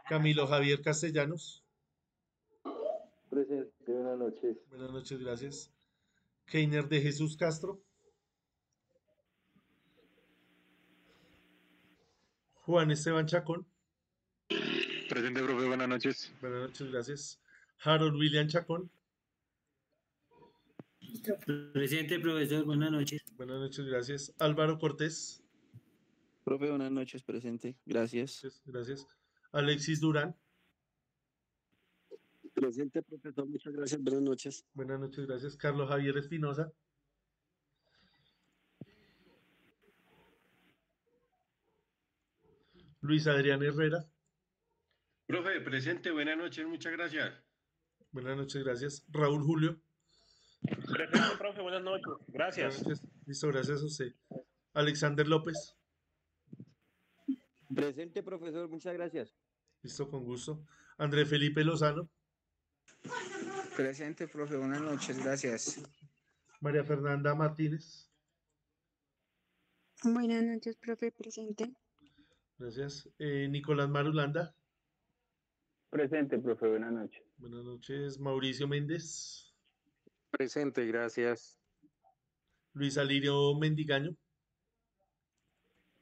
Camilo Javier Castellanos, Presente, buenas noches. buenas noches, gracias. Keiner de Jesús Castro, Juan Esteban Chacón, Presente, profe, buenas noches. buenas noches, gracias. Harold William Chacón, Presente, profesor, buenas noches. buenas noches, gracias. Álvaro Cortés, Profe, buenas noches, presente. Gracias. gracias. Alexis Durán, Presente, profesor, muchas gracias, buenas noches. buenas noches, gracias. Carlos Javier Espinosa, Luis Adrián Herrera, Profe, presente, buenas noches, muchas gracias. buenas noches, gracias. Raúl Julio, Presente, profe, buenas noches. buenas Gracias. noches, listo, gracias a usted. Alexander López, Presente, profesor, muchas gracias. listo, con gusto. André Felipe Lozano, Presente, profe, buenas noches, gracias. María Fernanda Martínez, Buenas noches, profe, presente. gracias. Nicolás Marulanda, Presente, profe, buenas noches. buenas noches. Mauricio Méndez, Presente, gracias. Luis Alirio Mendigaño,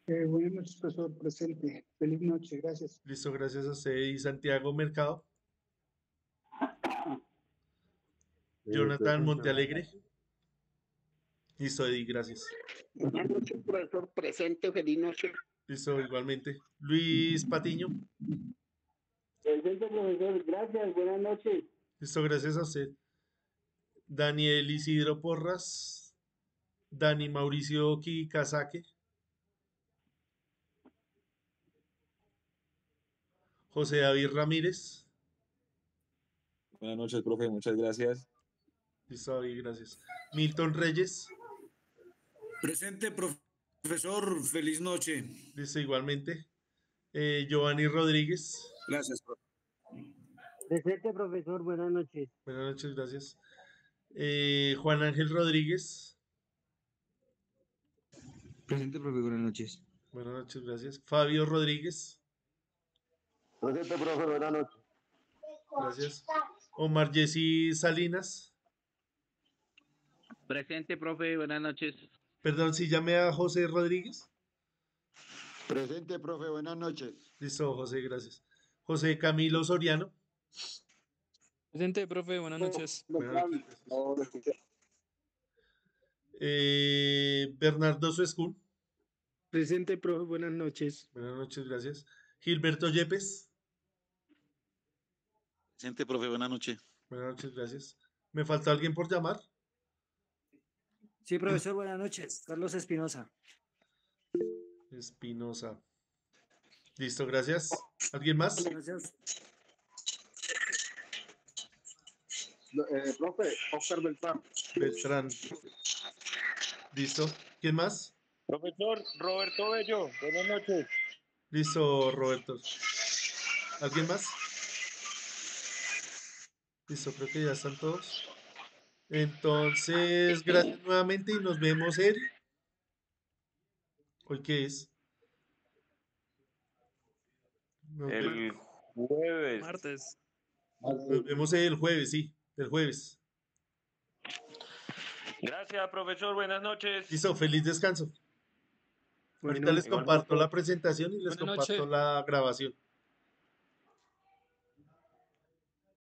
Buenas noches, profesor, presente. Feliz noche, gracias. listo, gracias a usted. Y Santiago Mercado, Jonathan Montealegre, listo, Eddie, gracias. Buenas noches, profesor, presente, feliz noche. Listo, igualmente. Luis Patiño, Presente, profesor, gracias, buenas noches. listo, gracias a usted. Daniel Isidro Porras, Dani Mauricio Kikazake, José David Ramírez, Buenas noches, profe, muchas gracias. listo, David, gracias. Milton Reyes, Presente, profesor, feliz noche. listo, igualmente. Giovanni Rodríguez, Gracias, profe. Presente, profesor, buenas noches. buenas noches, gracias. Juan Ángel Rodríguez, Presente, profe, buenas noches. buenas noches, gracias. Fabio Rodríguez, Presente, profe, buenas noches. gracias. Omar Jessy Salinas, Presente, profe, buenas noches. perdón, si llamé a José Rodríguez. Presente, profe, buenas noches. Listo, José, gracias. José Camilo Soriano, Presente, profe, buenas noches. buenas noches. Bernardo Suescún, Presente, profe, buenas noches. buenas noches, gracias. Gilberto Yepes, Presente, profe, buenas noches. buenas noches, gracias. ¿Me falta alguien por llamar? Sí, profesor, buenas noches. Carlos Espinosa. Espinosa. Listo, gracias. ¿Alguien más? Gracias. Profe, Oscar Beltrán. Beltrán. Listo. ¿Quién más? Profesor Roberto Bello, buenas noches. Listo, Roberto. ¿Alguien más? Listo, creo que ya están todos. Entonces, gracias nuevamente y nos vemos ¿Hoy qué es? El jueves. Martes. Nos vemos el jueves, sí, el jueves. Gracias, profesor. Buenas noches. Listo, feliz descanso. Bueno, Ahorita les comparto igualmente. la presentación y les Buenas comparto noches. la grabación.